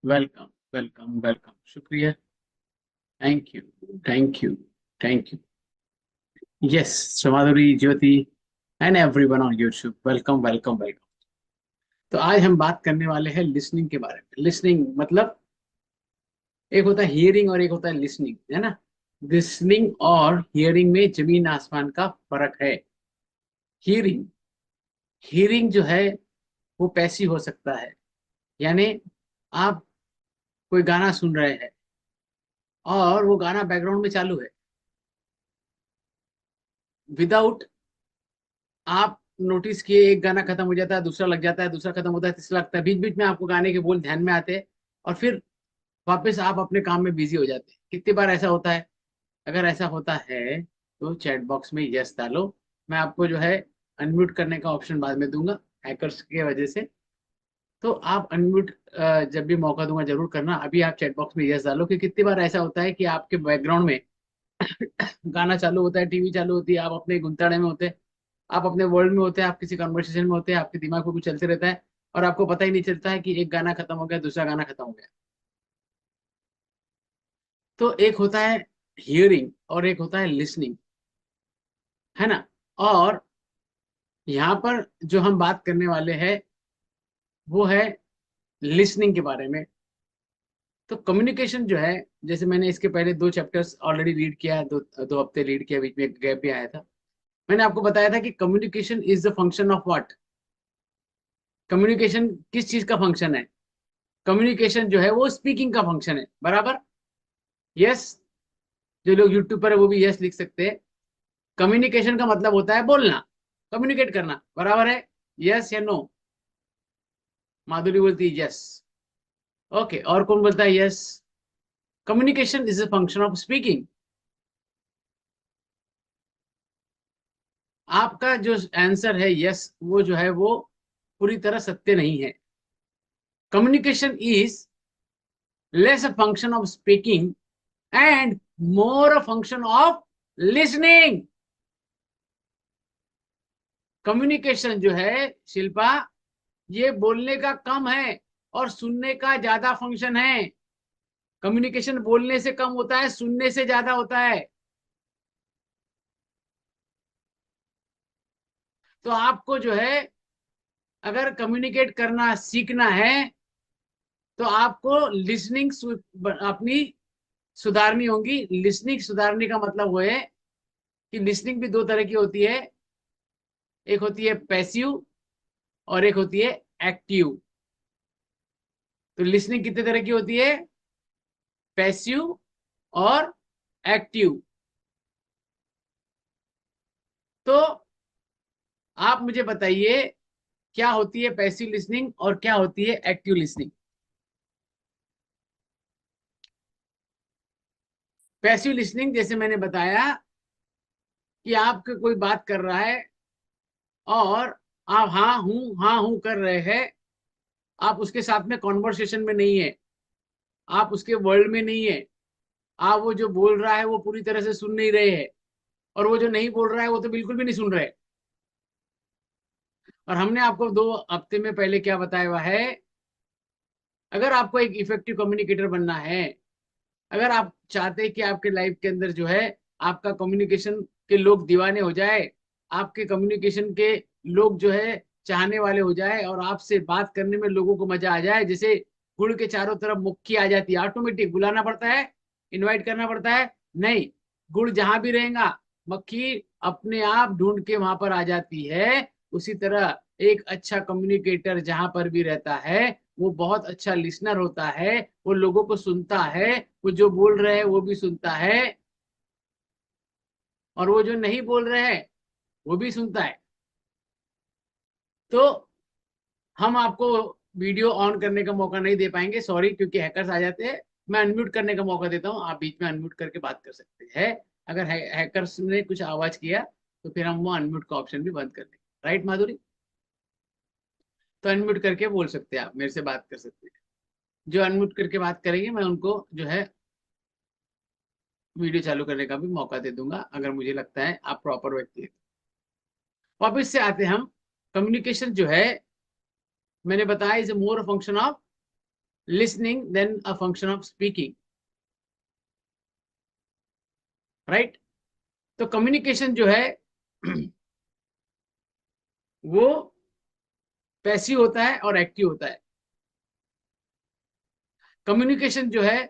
Welcome welcome welcome, शुक्रिया। Thank you, thank you, thank you. Yes, Madhuri, Jyoti and everyone on YouTube, welcome welcome welcome. तो आज हम बात करने वाले हैं लिसनिंग के बारे में। लिसनिंग मतलब एक होता है हियरिंग और एक होता है लिसनिंग, है ना। लिसनिंग और हियरिंग में जमीन आसमान का फर्क है। हियरिंग हियरिंग जो है वो पैसिव हो सकता है, यानी आप कोई गाना सुन रहे हैं और वो गाना बैकग्राउंड में चालू है, विदाउट आप नोटिस किए। एक गाना खत्म हो जाता है, दूसरा लग जाता है, दूसरा खत्म होता है, तीसरा लगता है, बीच बीच में आपको गाने के बोल ध्यान में आते हैं और फिर वापस आप अपने काम में बिजी हो जाते हैं। कितनी बार ऐसा होता है? अगर ऐसा होता है तो चैट बॉक्स में यस डालो। मैं आपको जो है अनम्यूट करने का ऑप्शन बाद में दूंगा, हैकर्स की वजह से। तो आप अनम्यूट जब भी मौका दूंगा जरूर करना। अभी आप चैट बॉक्स में यस डालो कि कितनी बार ऐसा होता है कि आपके बैकग्राउंड में गाना चालू होता है, टीवी चालू होती है, आप अपने गुंताड़े में होते हैं, आप अपने वर्ल्ड में होते हैं, आप किसी कन्वर्सेशन में होते हैं, आपके दिमाग में कुछ चलते रहता है और आपको पता ही नहीं चलता है कि एक गाना खत्म हो गया, दूसरा गाना खत्म हो गया। तो एक होता है हियरिंग और एक होता है लिसनिंग, है ना। और यहाँ पर जो हम बात करने वाले हैं वो है लिसनिंग के बारे में। तो कम्युनिकेशन जो है, जैसे मैंने इसके पहले 2 चैप्टर्स ऑलरेडी रीड किया है, 2 हफ्ते रीड किया, बीच में एक गैप भी आया था। मैंने आपको बताया था कि communication is the function of what. Communication किस चीज का फंक्शन है? कम्युनिकेशन जो है वो स्पीकिंग का फंक्शन है, बराबर। यस, जो लोग यूट्यूब पर है वो भी यस लिख सकते हैं। कम्युनिकेशन का मतलब होता है बोलना, कम्युनिकेट करना, बराबर है। यस या नो? माधुरी बोलती है यस। ओके, और कौन बोलता है yes? Communication is a function of speaking. आपका जो आंसर है यस, वो जो है वो पूरी तरह सत्य नहीं है। Communication is less a function of speaking and more a function of listening. Communication जो है शिल्पा, ये बोलने का कम है और सुनने का ज्यादा फंक्शन है। कम्युनिकेशन बोलने से कम होता है, सुनने से ज्यादा होता है। तो आपको जो है अगर कम्युनिकेट करना सीखना है तो आपको लिसनिंग अपनी सुधारनी होगी। लिसनिंग सुधारने का मतलब वो है कि लिसनिंग भी 2 तरह की होती है। एक होती है पैसिव और एक होती है एक्टिव। तो लिसनिंग कितने तरह की होती है? पैसिव और एक्टिव। तो आप मुझे बताइए, क्या होती है पैसिव लिसनिंग और क्या होती है एक्टिव लिसनिंग? पैसिव लिसनिंग, जैसे मैंने बताया कि आपके कोई बात कर रहा है और आप हाँ हूं कर रहे हैं, आप उसके साथ में कॉन्वर्सेशन में नहीं है, आप उसके वर्ल्ड में नहीं है, आप वो जो बोल रहा है वो पूरी तरह से सुन नहीं रहे हैं, और वो जो नहीं बोल रहा है वो तो बिल्कुल भी नहीं सुन रहे। और हमने आपको 2 हफ्ते में पहले क्या बताया हुआ है? अगर आपको एक इफेक्टिव कम्युनिकेटर बनना है, अगर आप चाहते हैं कि आपके लाइफ के अंदर जो है आपका कम्युनिकेशन के लोग दीवाने हो जाए, आपके कम्युनिकेशन के लोग जो है चाहने वाले हो जाए और आपसे बात करने में लोगों को मजा आ जाए, जैसे गुड़ के चारों तरफ मुक्की आ जाती है, ऑटोमेटिक बुलाना पड़ता है, इनवाइट करना पड़ता है? नहीं, गुड़ जहां भी रहेगा मक्खी अपने आप ढूंढ के वहां पर आ जाती है। उसी तरह एक अच्छा कम्युनिकेटर जहां पर भी रहता है वो बहुत अच्छा लिसनर होता है, वो लोगों को सुनता है, वो जो बोल रहे हैं वो भी सुनता है और वो जो नहीं बोल रहे हैं वो भी सुनता है। तो हम आपको वीडियो ऑन करने का मौका नहीं दे पाएंगे, सॉरी, क्योंकि हैकर्स आ जाते हैं। मैं अनम्यूट करने का मौका देता हूँ, आप बीच में अनम्यूट करके बात कर सकते हैं। अगर हैकर्स ने कुछ आवाज किया तो फिर हम वो अनम्यूट का ऑप्शन भी बंद कर देंगे। राइट माधुरी? तो अनम्यूट करके बोल सकते हैं, आप मेरे से बात कर सकते हैं। जो अनम्यूट करके बात करेंगे मैं उनको जो है वीडियो चालू करने का भी मौका दे दूंगा, अगर मुझे लगता है आप प्रॉपर व्यक्ति हैं। वापिस से आते हैं हम। कम्युनिकेशन जो है मैंने बताया is more function of listening than a function of speaking, right. तो कम्युनिकेशन जो है वो पैसिव होता है और एक्टिव होता है। कम्युनिकेशन जो है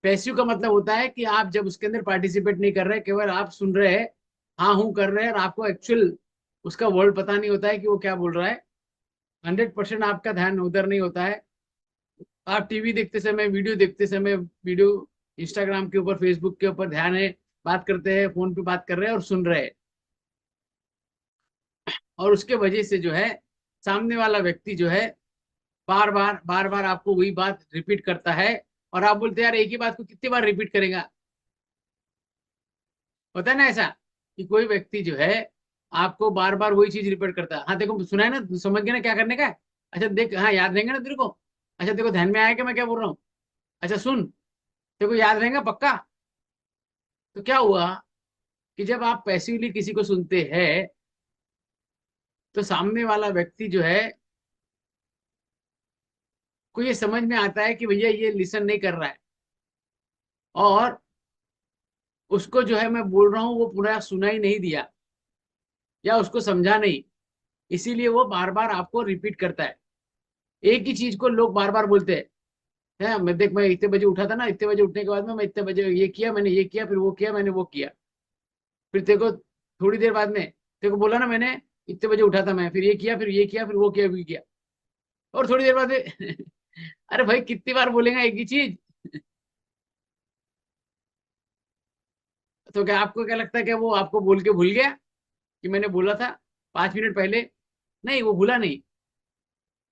पैसिव का मतलब होता है कि आप जब उसके अंदर पार्टिसिपेट नहीं कर रहे, केवल आप सुन रहे हैं, हाँ हूं कर रहे हैं, और आपको एक्चुअल उसका वर्ड पता नहीं होता है कि वो क्या बोल रहा है। 100% आपका ध्यान उधर नहीं होता है। आप टीवी देखते समय, वीडियो देखते समय, वीडियो इंस्टाग्राम के ऊपर, फेसबुक के ऊपर ध्यान है, बात करते हैं, फोन पे बात कर रहे हैं और सुन रहे हैं, और उसके वजह से जो है सामने वाला व्यक्ति जो है बार बार आपको वही बात रिपीट करता है, और आप बोलते हैं यार एक ही बात को कितनी बार रिपीट करेगा। होता है ना ऐसा कि कोई व्यक्ति जो है आपको बार बार वही चीज रिपीट करता है। हाँ देखो सुना है ना, समझ गया ना क्या करने का है? अच्छा देख, हाँ याद रहेंगे ना तेरे को? अच्छा तेरे को ध्यान में आया कि मैं क्या बोल रहा हूँ? अच्छा सुन, तेरे को याद रहेगा पक्का? तो क्या हुआ कि जब आप पैसिवली किसी को सुनते हैं तो सामने वाला व्यक्ति जो है को ये समझ में आता है कि भैया ये लिसन नहीं कर रहा है, और उसको जो है मैं बोल रहा हूँ वो पूरा सुना ही नहीं दिया या उसको समझा नहीं, इसीलिए वो बार बार आपको रिपीट करता है। एक ही चीज को लोग बार बार बोलते हैं। मैं देख, मैं इतने बजे उठा था ना, इतने बजे उठने के बाद में मैं इतने बजे ये किया, मैंने ये किया, फिर वो किया, मैंने वो किया। फिर तेरे को थोड़ी देर बाद में तेरे को बोला ना मैंने, इतने बजे उठा था मैं, फिर ये किया, फिर ये किया, फिर वो किया, भी किया। और थोड़ी देर बाद में अरे भाई कितनी बार बोलेगा एक ही चीज? तो क्या आपको क्या लगता है कि वो आपको बोल के भूल गया कि मैंने बोला था 5 मिनट पहले? नहीं, वो भूला नहीं।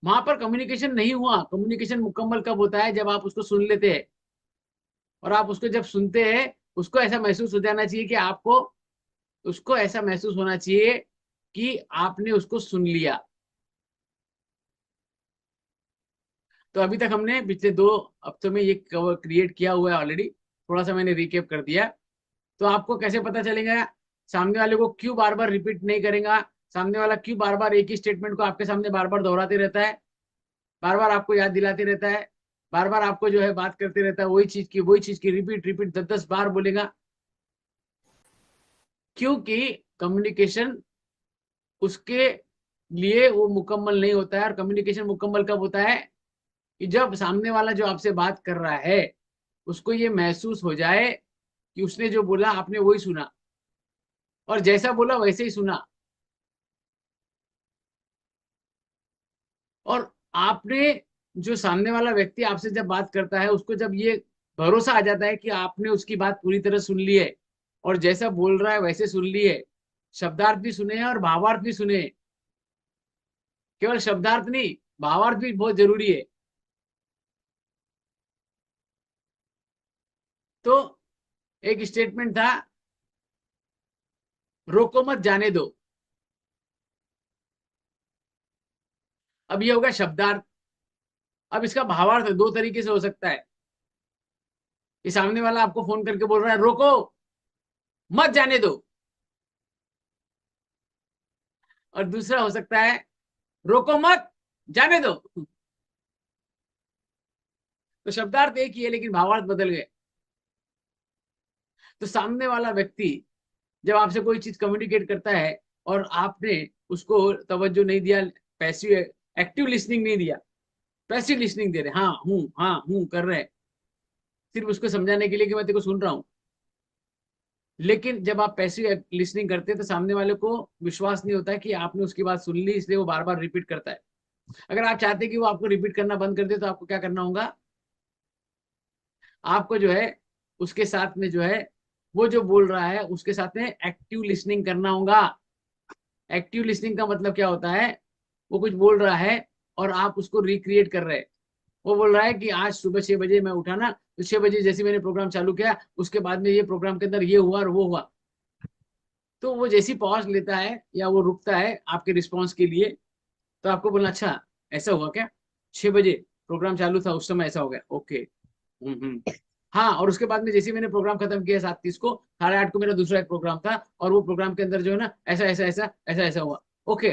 वहां पर कम्युनिकेशन नहीं हुआ। कम्युनिकेशन मुकम्मल कब होता है? जब आप उसको सुन लेते हैं, और आप उसको जब सुनते हैं उसको ऐसा महसूस हो जाना चाहिए कि आपको, उसको ऐसा महसूस होना चाहिए कि आपने उसको सुन लिया। तो अभी तक हमने पिछले 2 हफ्तों में ये कवर क्रिएट किया हुआ है ऑलरेडी। थोड़ा सा मैंने रिकेप कर दिया। तो आपको कैसे पता चलेगा सामने वाले को क्यों बार बार रिपीट नहीं करेगा, सामने वाला क्यों बार बार एक ही स्टेटमेंट को आपके सामने बार बार दोहराते रहता है, बार बार आपको याद दिलाते रहता है, बार बार आपको जो है बात करते रहता है, वही चीज की रिपीट रिपीट 10-10 बार बोलेगा? क्योंकि कम्युनिकेशन उसके लिए वो मुकम्मल नहीं होता है। और कम्युनिकेशन मुकम्मल कब होता है? कि जब सामने वाला जो आपसे बात कर रहा है उसको ये महसूस हो जाए कि उसने जो बोला आपने वही सुना, और जैसा बोला वैसे ही सुना। और आपने, जो सामने वाला व्यक्ति आपसे जब बात करता है उसको जब ये भरोसा आ जाता है कि आपने उसकी बात पूरी तरह सुन ली है, और जैसा बोल रहा है वैसे सुन ली है, शब्दार्थ भी सुने हैं और भावार्थ भी सुने हैं, केवल शब्दार्थ नहीं, भावार्थ भी बहुत जरूरी है। तो एक स्टेटमेंट था, रोको मत जाने दो। अब ये होगा शब्दार्थ। अब इसका भावार्थ 2 तरीके से हो सकता है कि सामने वाला आपको फोन करके बोल रहा है रोको मत जाने दो, और दूसरा हो सकता है रोको मत जाने दो। तो शब्दार्थ एक ही है लेकिन भावार्थ बदल गए। तो सामने वाला व्यक्ति जब आपसे कोई चीज कम्युनिकेट करता है और आपने उसको तवज्जो नहीं दिया, पैसिव एक्टिव लिसनिंग नहीं दिया, पैसिव लिसनिंग दे रहे, हाँ हूँ कर रहे हैं, सिर्फ उसको समझाने के लिए कि मैं तेरे को सुन रहा हूँ। लेकिन जब आप पैसिव लिसनिंग करते हैं तो सामने वाले को विश्वास नहीं होता है कि आपने उसकी बात सुन ली, इसलिए वो बार बार रिपीट करता है। अगर आप चाहते हैं कि वो आपको रिपीट करना बंद कर दे तो आपको क्या करना होगा? आपको जो है उसके साथ में जो है वो जो बोल रहा है उसके साथ में एक्टिव लिसनिंग करना होगा। एक्टिव लिसनिंग का मतलब क्या होता है? वो कुछ बोल रहा है और आप उसको रिक्रिएट कर रहे हैं। वो बोल रहा है कि आज सुबह 6 बजे मैं उठा ना, तो 6 बजे जैसे मैंने प्रोग्राम चालू किया उसके बाद में ये प्रोग्राम के अंदर ये हुआ और वो हुआ। तो वो जैसी पॉज लेता है या वो रुकता है आपके रिस्पॉन्स के लिए, तो आपको बोलना अच्छा ऐसा हुआ क्या, 6 बजे प्रोग्राम चालू था उस समय ऐसा हो गया, ओके। हाँ, और उसके बाद में जैसे ही मैंने प्रोग्राम खत्म किया 7:30 को, 8:30 को मेरा दूसरा एक प्रोग्राम था, और वो प्रोग्राम के अंदर जो है ना ऐसा ऐसा ऐसा ऐसा ऐसा हुआ, ओके।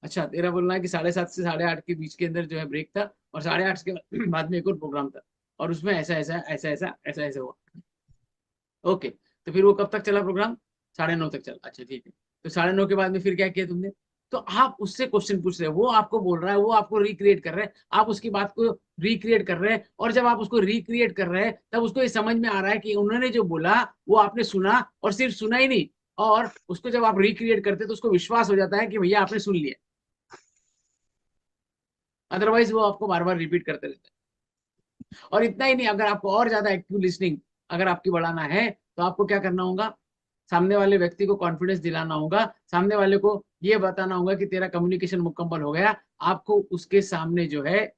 अच्छा, तेरा बोलना है कि 7:30 से 8:30 के बीच के अंदर जो है ब्रेक था, और 8:30 के बाद में एक और प्रोग्राम था, और उसमें ऐसा ऐसा ऐसा ऐसा ऐसा ऐसा हुआ। ओके, तो फिर वो कब तक चला प्रोग्राम? 9:30 तक चला। अच्छा ठीक है, तो 9:30 के बाद में फिर क्या किया तुमने? तो आप उससे क्वेश्चन पूछ रहे हो, वो आपको बोल रहा है, वो आपको रिक्रिएट कर रहे हैं, आप उसकी बात को रिक्रिएट कर रहे हैं, और जब आप उसको रिक्रिएट कर रहे हैं तब उसको ये समझ में आ रहा है कि उन्होंने जो बोला वो आपने सुना, और सिर्फ सुना ही नहीं, और उसको जब आप रिक्रिएट करते तो उसको विश्वास हो जाता है कि भैया आपने सुन लिया। अदरवाइज वो आपको बार बार रिपीट करते रहते हैं। और इतना ही नहीं, अगर आपको और ज्यादा एक्टिव लिसनिंग अगर आपकी बढ़ाना है, तो आपको क्या करना होगा? सामने वाले व्यक्ति को कॉन्फिडेंस दिलाना होगा, सामने वाले को ये बताना होगा कि तेरा कम्युनिकेशन मुकम्मल हो गया। आपको उसके सामने जो है,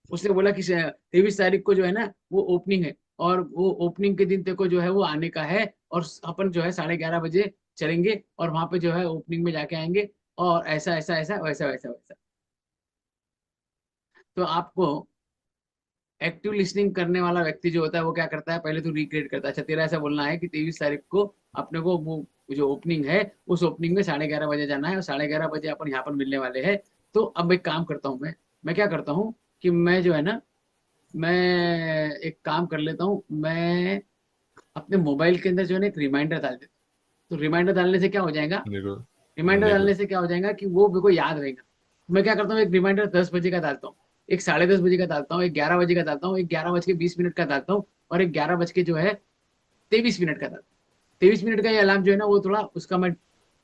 उसने बोला कि 23 तारीख को जो है ना वो ओपनिंग है, और वो ओपनिंग के दिन तेरे को जो है वो आने का है, और अपन जो है 11:30 बजे चलेंगे, और वहां पे जो है ओपनिंग में जाके आएंगे, और ऐसा ऐसा ऐसा वैसा वैसा वैसा। तो आपको एक्टिव लिसनिंग करने वाला व्यक्ति जो होता है वो क्या करता है, पहले तो रिक्रिएट करता है। अच्छा, तेरा ऐसा बोलना है कि 23 तारीख को अपने को वो जो ओपनिंग है, उस ओपनिंग में 11:30 बजे जाना है, और 11:30 बजे अपन यहाँ पर मिलने वाले हैं। तो अब एक काम करता हूँ, मैं क्या करता हूँ कि मैं जो है ना, मैं एक काम कर लेता हूँ, मैं अपने मोबाइल के अंदर जो है ना एक रिमाइंडर डाल देता हूँ। तो रिमाइंडर डालने से क्या हो जाएगा? देखो रिमाइंडर देखो डालने से क्या हो जाएगा कि वो मेरे को याद रहेगा। मैं क्या करता हूँ, एक रिमाइंडर 10 बजे का डालता हूँ, एक 10:30 बजे का डालता हूँ, एक 11 बजे का डालता हूँ, एक 11:20 का डालता हूँ, और एक 11 बज के जो है 23 मिनट का डालता हूँ। 23 मिनट का ये अलार्म जो है ना, वो थोड़ा उसका मैं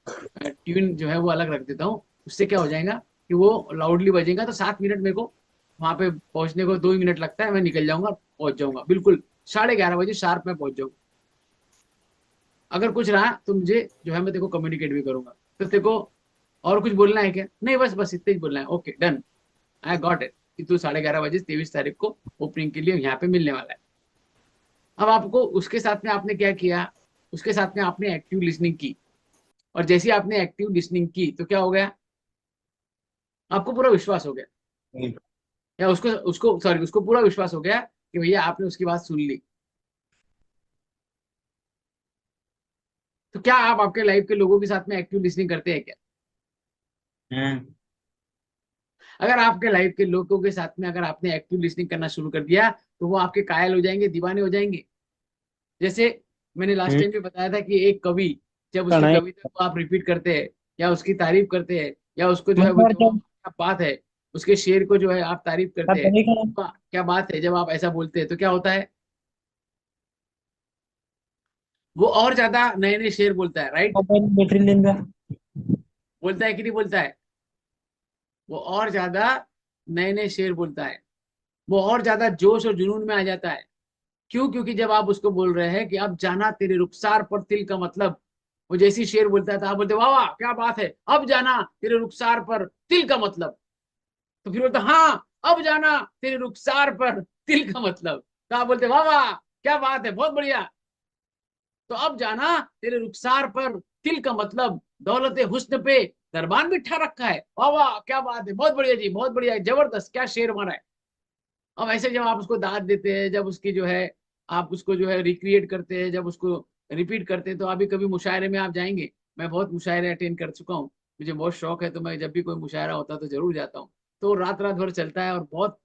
ट्यून जो है वो अलग रख देता हूँ। उससे क्या हो जाएगा कि वो लाउडली बजेगा, तो 7 मिनट मेरे को वहां पे पहुंचने को, 2 ही मिनट लगता है, मैं निकल जाऊंगा, पहुंच जाऊंगा बिल्कुल 11:30 बजे शार्प में पहुंच जाऊंगा। अगर कुछ रहा तो मुझे जो है मैं तेरे को कम्युनिकेट भी करूंगा। तो तेरे को और कुछ बोलना है क्या? नहीं, बस बस इतना ही बोलना है। Okay, done, I got it, कि तू 11:30 बजे 23 तारीख को ओपनिंग के लिए यहाँ पे मिलने वाला है। अब आपको उसके साथ में आपने क्या किया? उसके साथ में आपने एक्टिव लिसनिंग की, और जैसे ही आपने एक्टिव लिसनिंग की तो क्या हो गया? आपको पूरा विश्वास हो गया, या उसको उसको सॉरी उसको पूरा विश्वास हो गया कि भैया आपने उसकी बात सुन ली। तो क्या आप आपके लाइफ के लोगों के साथ में एक्टिव लिसनिंग करते हैं क्या? हम्म। अगर आपके लाइफ के लोगों के साथ में अगर आपने एक्टिव लिसनिंग करना शुरू कर दिया, तो वो आपके कायल हो जाएंगे, दीवाने हो जाएंगे। जैसे मैंने लास्ट हम्म। टाइम भी बताया था कि एक कवि, जब उसकी कढ़ाई। कविता को आप रिपीट करते हैं, या उसकी तारीफ करते हैं, या उसको जो है मतलब और बोलते हो क्या? "वाह, क्या बात है", उसके शेर को जो है आप तारीफ सब करते हैं, पढ़े का। "वाह, क्या बात है", जब आप ऐसा बोलते हैं तो क्या होता है? वो और ज्यादा नए नए शेर बोलता है, राइट? मोबाइल बैटरी लेंगे। बोलता है कि नहीं बोलता है? वो और ज्यादा नए नए शेर बोलता है, वो और ज्यादा जोश और जुनून में आ जाता है। क्यों? क्योंकि जब आप उसको बोल रहे हैं कि अब जाना तेरे रुखसार पर तिल का मतलब, वो जैसी शेर बोलता है तो आप बोलते वाह वाह क्या बात है, अब जाना तेरे रुखसार पर तिल का मतलब। तो फिर बोलते हाँ, अब जाना तेरे रुखसार पर तिल का मतलब। तो आप बोलते वाह वाह क्या बात है, बहुत बढ़िया। तो अब जाना तेरे रुखसार पर तिल का मतलब, दौलत हुस्न पे दरबान बिठा रखा है। वाह वाह क्या बात है, बहुत बढ़िया जी, बहुत बढ़िया, जबरदस्त, क्या शेर मारा है। अब ऐसे जब आप उसको दाद देते हैं, जब उसकी जो है आप उसको जो है रिक्रिएट करते हैं, जब उसको रिपीट करते हैं, तो अभी कभी मुशायरे में आप जाएंगे। मैं बहुत मुशायरे अटेंड कर चुका हूँ, मुझे बहुत शौक है, तो मैं जब भी कोई मुशायरा होता है तो जरूर जाता हूँ। तो रात रात भर चलता है, और बहुत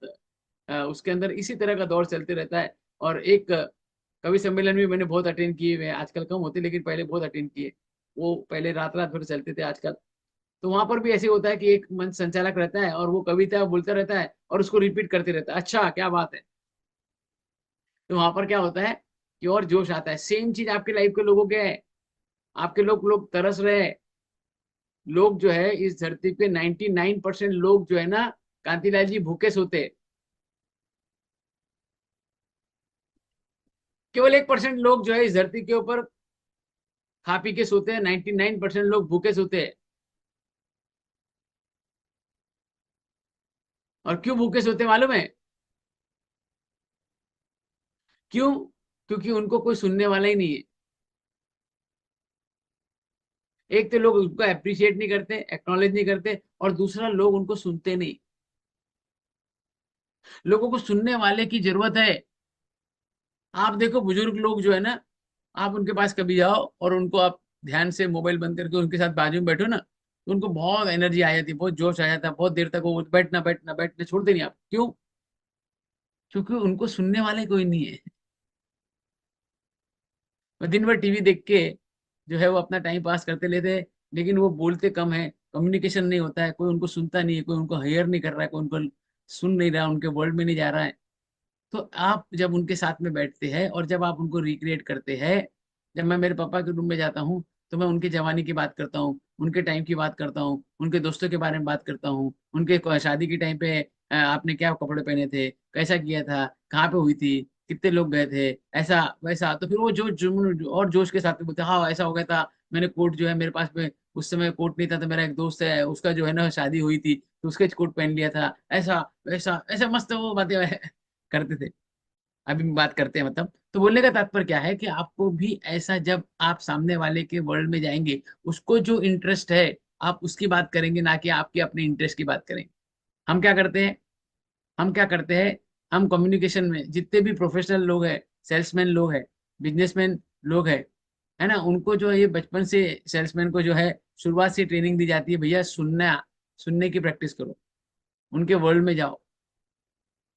उसके अंदर इसी तरह का दौर चलते रहता है। और एक कवि सम्मेलन भी मैंने बहुत अटेंड किए हुए हैं, आजकल कम होते लेकिन पहले बहुत अटेंड किए। वो पहले रात रात भर चलते थे, आजकल तो वहां पर भी ऐसे होता है कि एक मंच संचालक रहता है, और वो कविता बोलता रहता है और उसको रिपीट करते रहता है, अच्छा क्या बात है। तो वहां पर क्या होता है कि और जोश आता है। सेम चीज आपके लाइफ के लोगों के है। आपके लोग लोग तरस रहे हैं। लोग जो है इस धरती पे 99% लोग जो है ना, कांतिलाल जी, भूखे सोते हैं। केवल 1% लोग जो है इस धरती के ऊपर खा पी के सोते हैं, 99% लोग भूखे सोते हैं। और क्यों भूखे सोते हैं मालूम है? क्यों? क्योंकि उनको कोई सुनने वाला ही नहीं है। एक तो लोग उनको अप्रिशिएट नहीं करते, एक्नॉलेज नहीं करते, और दूसरा लोग उनको सुनते नहीं। लोगों को सुनने वाले की जरूरत है। आप देखो बुजुर्ग लोग जो है ना, आप उनके पास कभी जाओ और उनको आप ध्यान से मोबाइल बंद करके उनके साथ बाजू में बैठो ना, तो उनको बहुत एनर्जी आ जाती है, बहुत जोश आ जाता है, बहुत देर तक वो बैठना बैठना बैठना छोड़ते नहीं आप। क्यों? क्योंकि उनको सुनने वाले कोई नहीं है। वो दिन भर टीवी देख के जो है वो अपना टाइम पास करते लेते हैं, लेकिन वो बोलते कम है, कम्युनिकेशन नहीं होता है, कोई उनको सुनता नहीं है, कोई उनको हेयर नहीं कर रहा है, कोई उनको सुन नहीं रहा, उनके वर्ल्ड में नहीं जा रहा है। तो आप जब उनके साथ में बैठते हैं और जब आप उनको रिक्रिएट करते हैं, जब मैं मेरे पापा के रूम में जाता हूँ तो मैं उनकी जवानी की बात करता हूँ, उनके टाइम की बात करता हूँ, उनके दोस्तों के बारे में बात करता हूँ, उनके शादी के टाइम पे आपने क्या कपड़े पहने थे, कैसा किया था, कहाँ पे हुई थी, कितने लोग गए थे, ऐसा वैसा। तो फिर वो जो जुम्न और जोश के साथ में बोलते हैं, हाँ ऐसा हो गया था, मैंने कोट जो है मेरे पास में उस समय कोट नहीं था, तो मेरा एक दोस्त है उसका जो है ना शादी हुई थी तो उसके कोट पहन लिया था, ऐसा वैसा ऐसा मस्त वो बातें करते थे। अभी भी बात करते हैं मतलब। तो बोलने का तात्पर्य क्या है कि आपको भी ऐसा, जब आप सामने वाले के वर्ल्ड में जाएंगे, उसको जो इंटरेस्ट है आप उसकी बात करेंगे, ना कि आपके अपने इंटरेस्ट की बात करेंगे। हम क्या करते हैं, हम क्या करते हैं, हम कम्युनिकेशन में जितने भी प्रोफेशनल लोग हैं, सेल्समैन लोग हैं, बिजनेसमैन लोग हैं, है ना, उनको जो है ये बचपन से सेल्समैन को जो है शुरुआत से ट्रेनिंग दी जाती है, भैया सुनना, सुनने की प्रैक्टिस करो, उनके वर्ल्ड में जाओ,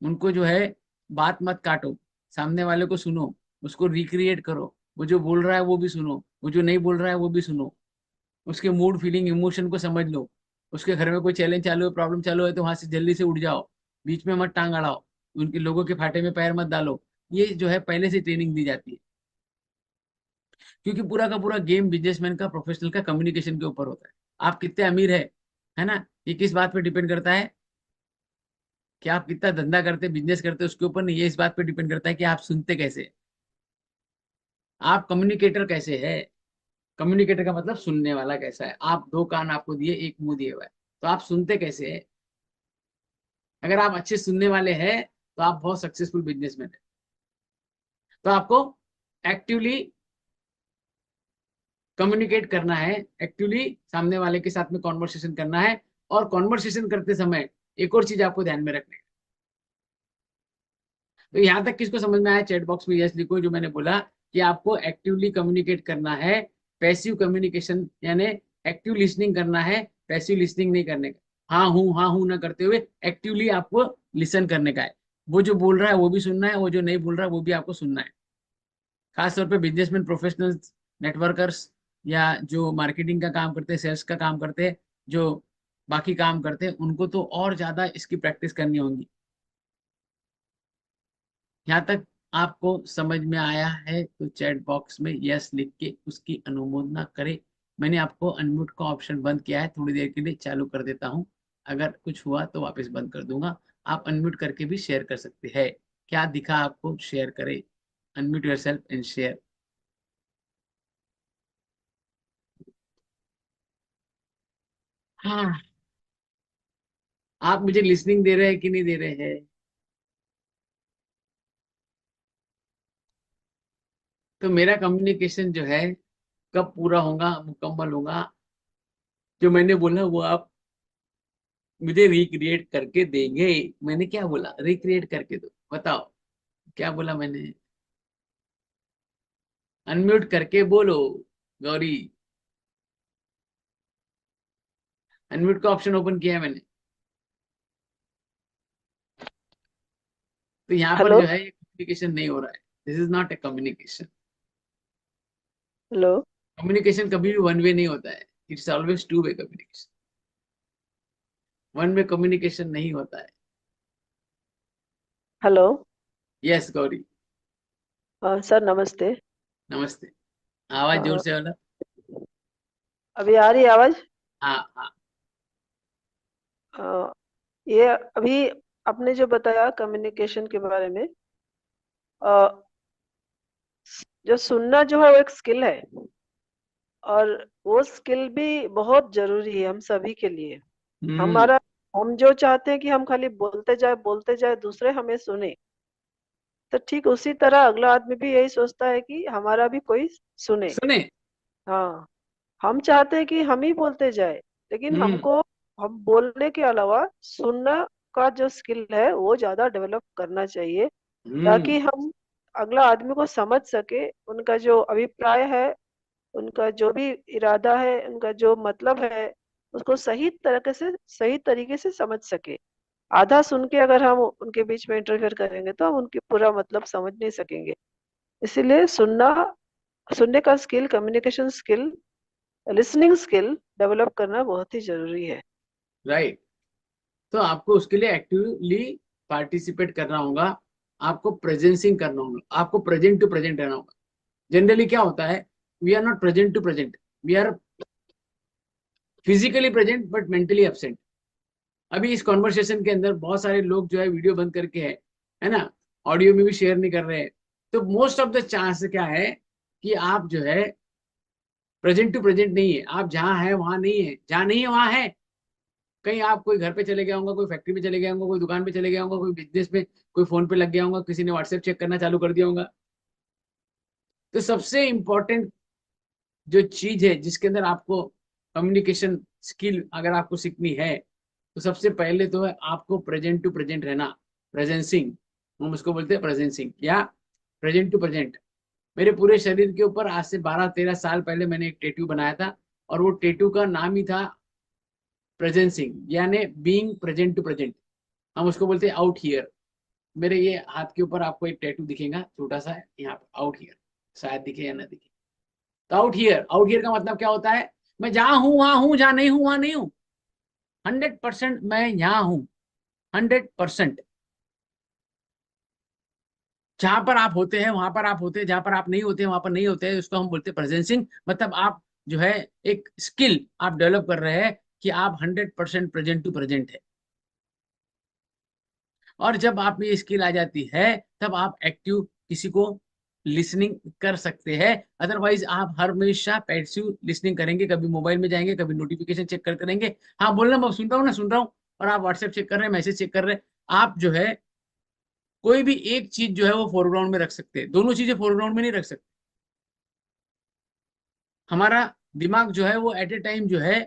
उनको जो है बात मत काटो, सामने वाले को सुनो, उसको रिक्रिएट करो, वो जो बोल रहा है वो भी सुनो, वो जो नहीं बोल रहा है वो भी सुनो, उसके मूड फीलिंग इमोशन को समझ लो। उसके घर में कोई चैलेंज चालू है, प्रॉब्लम चालू है, तो वहां से जल्दी से उठ जाओ, बीच में मत टांग अड़ाओ, उनके लोगों के फाटे में पैर मत डालो। ये जो है पहले से ट्रेनिंग दी जाती है, क्योंकि पूरा का पूरा गेम बिजनेसमैन का, प्रोफेशनल का कम्युनिकेशन के ऊपर होता है। आप कितने अमीर है ना, ये किस बात पे डिपेंड करता है कि आप कितना धंधा करते, बिजनेस करते, उसके ऊपर नहीं, ये इस बात पे डिपेंड करता है कि आप सुनते कैसे हैं, आप कम्युनिकेटर कैसे है। कम्युनिकेटर का मतलब सुनने वाला कैसा है। आप दो कान आपको दिए, एक मुंह दिए हुआ है, तो आप सुनते कैसे है। अगर आप अच्छे सुनने वाले हैं तो आप बहुत सक्सेसफुल बिजनेसमैन है। तो आपको एक्टिवली कम्युनिकेट करना है, एक्टिवली सामने वाले के साथ में कॉन्वर्सेशन करना है। और कॉन्वर्सेशन करते समय एक और चीज आपको ध्यान में रखना है। तो यहाँ तक किसको समझ में आया, चैट बॉक्स में यस लिखो, जो मैंने बोला कि आपको एक्टिवली कम्युनिकेट करना है, पैसिव कम्युनिकेशन यानी एक्टिव लिसनिंग करना है, पैसिव लिसनिंग नहीं करने का। हाँ हूँ ना करते हुए एक्टिवली आपको लिसन करने का है। वो जो बोल रहा है वो भी सुनना है, वो जो नहीं बोल रहा है वो भी आपको सुनना है। खासतौर पे बिजनेसमैन, प्रोफेशनल्स, नेटवर्कर्स, या जो मार्केटिंग का काम करते हैं, सेल्स का काम करते हैं, जो बाकी काम करते हैं, उनको तो और ज्यादा इसकी प्रैक्टिस करनी होगी। यहाँ तक आपको समझ में आया है तो चैट बॉक्स में यस लिख के उसकी अनुमोदना करें। मैंने आपको अनम्यूट का ऑप्शन बंद किया है, थोड़ी देर के लिए चालू कर देता हूँ, अगर कुछ हुआ तो वापस बंद कर दूंगा। आप अनम्यूट करके भी शेयर कर सकते हैं। क्या दिखा आपको, शेयर करें, अनम्यूट योरसेल्फ एंड शेयर। हाँ, आप मुझे लिसनिंग दे रहे हैं कि नहीं दे रहे हैं। तो मेरा कम्युनिकेशन जो है कब पूरा होगा, मुकम्मल होगा, जो मैंने बोला वो आप मुझे रिक्रिएट करके देंगे। मैंने क्या बोला, रिक्रिएट करके दो, बताओ क्या बोला मैंने। अनम्यूट करके बोलो गौरी। अनम्यूट का ऑप्शन ओपन किया है मैंने। तो यहाँ पर हेलो। जो है ये कम्युनिकेशन नहीं हो रहा है, this is not a communication. Hello. Communication कभी भी वन वे नहीं होता है, it's always two way communication. One way communication नहीं होता है। हेलो। यस गौरी। सर नमस्ते। नमस्ते। आवाज जोर अ, से वाला। अभी आ रही है आवाज? हाँ हाँ। अ, ये अभी आपने जो बताया कम्युनिकेशन के बारे में, अ, जो सुनना जो है वो एक स्किल है, और वो स्किल भी बहुत जरूरी है हम सभी के लिए। हम्म। हमारा हम जो चाहते हैं कि हम खाली बोलते जाए दूसरे हमें सुने, तो ठीक उसी तरह अगला आदमी भी यही सोचता है कि हमारा भी कोई सुने। सुने। हाँ, हम चाहते हैं कि हम ही बोलते जाए, लेकिन हम्म हमको हम बोलने के अलावा सुनना का जो स्किल है वो ज्यादा डेवलप करना चाहिए, हम्म ताकि हम अगला आदमी को समझ सके, उनका जो अभिप्राय है, उनका जो भी इरादा है, उनका जो मतलब है, उसको सही तरीके से समझ सके। आधा सुन के अगर हम उनके बीच में इंटरफेयर करेंगे तो हम उनके पूरा मतलब समझ नहीं सकेंगे। इसीलिए सुनने का skill, communication skill, listening skill develop करना बहुत ही जरूरी है। राइट। तो आपको उसके लिए एक्टिवली पार्टिसिपेट करना होगा, आपको प्रेजेंसिंग करना होगा, आपको प्रेजेंट टू प्रेजेंट रहना होगा। जनरली क्या होता है, we are not present to present, we are physically present but mentally absent. अभी इस कॉन्वर्सेशन के अंदर बहुत सारे लोग जो है वीडियो बंद करके है ना, ऑडियो में भी शेयर नहीं कर रहे हैं। तो मोस्ट ऑफ द चांस क्या है कि आप जो है प्रेजेंट टू प्रेजेंट नहीं है, आप जहां है वहां नहीं है, जहां नहीं है वहां है। कहीं आप कोई घर पे चले गया होगा, कोई फैक्ट्री में चले गया होगा, कोई दुकान पे चले गया होगा, कोई बिजनेस में, कोई फोन पे लग गया होगा, किसी ने व्हाट्सएप चेक करना चालू कर दिया होगा। तो सबसे इंपॉर्टेंट जो चीज है जिसके अंदर आपको कम्युनिकेशन स्किल अगर आपको सीखनी है, तो सबसे पहले तो है आपको प्रेजेंट टू प्रेजेंट रहना, प्रेजेंसिंग। हम उसको बोलते हैं प्रेजेंसिंग या प्रेजेंट टू प्रेजेंट। मेरे पूरे शरीर के ऊपर आज से 12-13 साल पहले मैंने एक टेटू बनाया था, और वो टेटू का नाम ही था प्रेजेंसिंग, यानी बीइंग प्रेजेंट टू प्रेजेंट। हम उसको बोलते हैं आउट हियर। मेरे ये हाथ के ऊपर आपको एक टैटू दिखेगा छोटा सा, यहाँ पे आउट हियर, शायद दिखे या ना दिखे। तो आउट हियर, आउट हियर का मतलब क्या होता है, मैं जहां हूं वहां हूं, जहां नहीं हूं वहां नहीं हूं। 100% मैं यहाँ हूं, 100%। जहां पर आप होते हैं वहां पर आप होते हैं, जहां पर आप नहीं होते हैं वहां पर नहीं होते हैं। उसको हम बोलते हैं प्रेजेंसिंग। मतलब आप जो है एक स्किल आप डेवलप कर रहे हैं कि आप 100% प्रेजेंट टू प्रेजेंट है। और जब आप में ये स्किल आ जाती है, तब आप एक्टिव किसी को लिसनिंग कर सकते हैं। अदरवाइज आप हमेशा पैसिव लिसनिंग करेंगे, कभी मोबाइल में जाएंगे, कभी नोटिफिकेशन चेक करते रहेंगे। हाँ बोलना, मैं सुन रहा हूँ ना, सुन रहा हूँ, और आप व्हाट्सएप चेक कर रहे हैं, मैसेज चेक कर रहे हैं। आप जो है कोई भी एक चीज जो है वो फोरग्राउंड में रख सकते हैं, दोनों चीजें फोरग्राउंड में नहीं रख सकते। हमारा दिमाग जो है वो एट ए टाइम जो है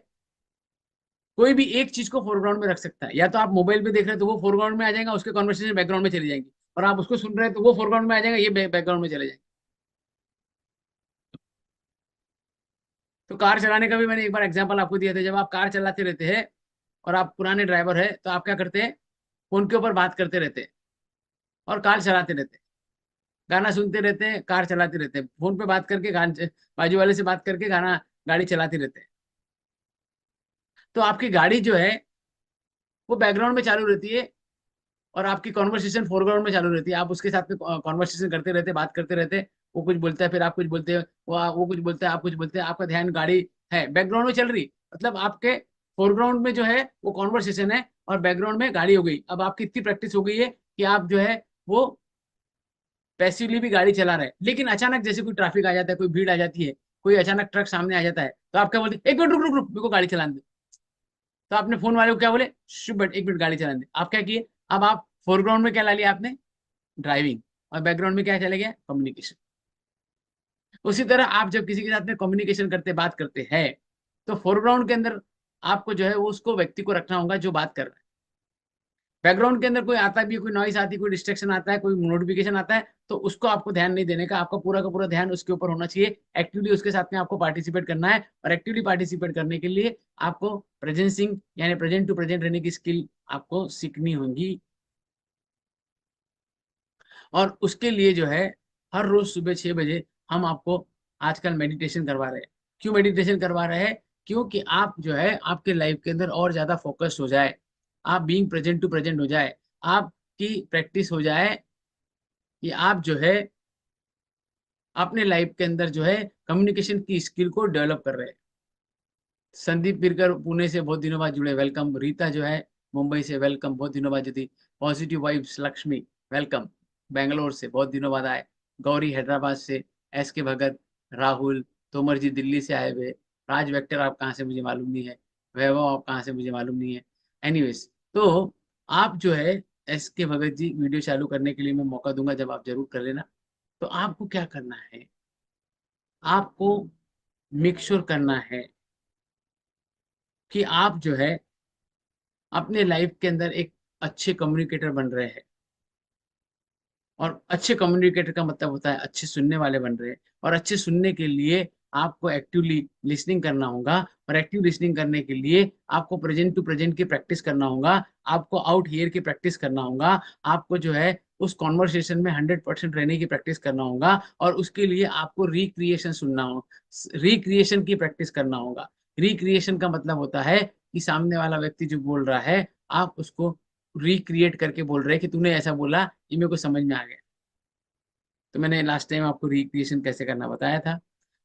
कोई भी एक चीज को फोरग्राउंड में रख सकता है। या तो आप मोबाइल पे देख रहे हैं तो वो फोरग्राउंड में आ जाएगा, उसके कॉन्वर्सेशन बैकग्राउंड में चली जाएंगी, और आप उसको सुन रहे हैं तो वो फोरग्राउंड में आ जाएगा, ये बैकग्राउंड में चले जाएंगे। तो कार चलाने का भी मैंने एक बार एग्जांपल आपको दिया था। जब आप कार चलाते रहते हैं और आप पुराने ड्राइवर है, तो आप क्या करते हैं, फोन के ऊपर बात करते रहते हैं और कार चलाते रहते हैं, गाना सुनते रहते हैं, कार चलाते रहते हैं, फोन पे बात करके गाना, बाजू वाले से बात करके गाना, गाड़ी चलाते रहते हैं। तो आपकी गाड़ी जो है वो बैकग्राउंड में चालू रहती है, और आपकी कॉन्वर्सेशन फोरग्राउंड में चालू रहती है। आप उसके साथ में कॉन्वर्सेशन करते रहते, बात करते रहते। वो कुछ बोलता है, फिर आप कुछ बोलते हैं, वो कुछ बोलता है, आप कुछ बोलते हैं। आपका ध्यान गाड़ी है बैकग्राउंड में चल रही, मतलब आपके फोरग्राउंड में जो है वो कॉन्वर्सेशन है, और बैकग्राउंड में गाड़ी हो गई। अब आपकी इतनी प्रैक्टिस हो गई है कि आप जो है वो पैसिवली भी गाड़ी चला रहे हैं। लेकिन अचानक जैसे कोई ट्रैफिक आ जाता है, कोई भीड़ आ जाती है, कोई अचानक ट्रक सामने आ जाता है, तो आप क्या बोलते हैं, एक मिनट रुक रुक रुक, मेरे को गाड़ी चलाने दे। तो आपने फोन वाले को क्या बोले, शुभ बट एक मिनट गाड़ी चलाने दे। आप क्या किए, अब आप फोरग्राउंड में क्या ला लिया आपने, ड्राइविंग, और बैकग्राउंड में क्या चले गया, कम्युनिकेशन। उसी तरह आप जब किसी के साथ में कम्युनिकेशन करते, बात करते हैं, तो फोरग्राउंड के अंदर आपको जो है वो उसको व्यक्ति को रखना होगा जो बात कर रहा है। बैकग्राउंड के अंदर कोई आता भी है, कोई नॉइस आती है, कोई डिस्ट्रक्शन आता है, कोई नोटिफिकेशन आता है, तो उसको आपको ध्यान नहीं देने का, आपका पूरा का पूरा ध्यान उसके ऊपर होना चाहिए। एक्टिवली उसके साथ में आपको पार्टिसिपेट करना है, और एक्टिवली पार्टिसिपेट करने के लिए आपको प्रेजेंसिंग यानी प्रेजेंट टू प्रेजेंट रहने की स्किल आपको सीखनी होगी। और उसके लिए जो है हर रोज सुबह 6 बजे हम आपको आजकल मेडिटेशन करवा रहे हैं। क्यों मेडिटेशन करवा रहे हैं, क्योंकि आप जो है आपके लाइफ के अंदर और ज्यादा फोकस हो जाए, आप बीइंग प्रेजेंट टू प्रेजेंट हो जाए, आपकी प्रैक्टिस हो जाए कि आप जो है अपने लाइफ के अंदर जो है कम्युनिकेशन की स्किल को डेवलप कर रहे हैं। संदीप पिरकर पुणे से बहुत दिनों बाद जुड़े, वेलकम। रीता जो है मुंबई से, वेलकम, बहुत दिनों बाद जुड़ी। Positive vibes Lakshmi, welcome, Bangalore से बहुत दिनों बाद आए। गौरी हैदराबाद से, एस के भगत, राहुल, तोमर जी दिल्ली से आए हुए। राज वेक्टर आप कहाँ से मुझे मालूम नहीं है, वैभव आप कहाँ से मुझे मालूम नहीं है। एनीवेज, तो आप जो है एस के भगत जी, वीडियो चालू करने के लिए मैं मौका दूंगा, जब आप जरूर कर लेना। तो आपको क्या करना है, आपको मेक श्योर करना है कि आप जो है अपने लाइफ के अंदर एक अच्छे कम्युनिकेटर बन रहे हैं। और अच्छे कम्युनिकेटर का मतलब होता है अच्छे सुनने वाले बन रहे हैं। और अच्छे सुनने के लिए आपको एक्टिवली लिसनिंग करना होगा, और एक्टिव लिसनिंग करने के लिए आपको प्रेजेंट टू प्रेजेंट की प्रैक्टिस करना होगा, आपको आउट हियर की प्रैक्टिस करना होगा, आपको जो है उस कॉन्वर्सेशन में 100% रहने की प्रैक्टिस करना होगा, और उसके लिए आपको रिक्रिएशन सुनना हो, रिक्रिएशन की प्रैक्टिस करना होगा। रिक्रिएशन का मतलब होता है कि सामने वाला व्यक्ति जो बोल रहा है, आप उसको रिक्रिएट करके बोल रहे हैं कि तूने ऐसा बोला, ये मेरे को समझ में आ गया। तो मैंने लास्ट टाइम आपको रिक्रिएशन कैसे करना बताया था,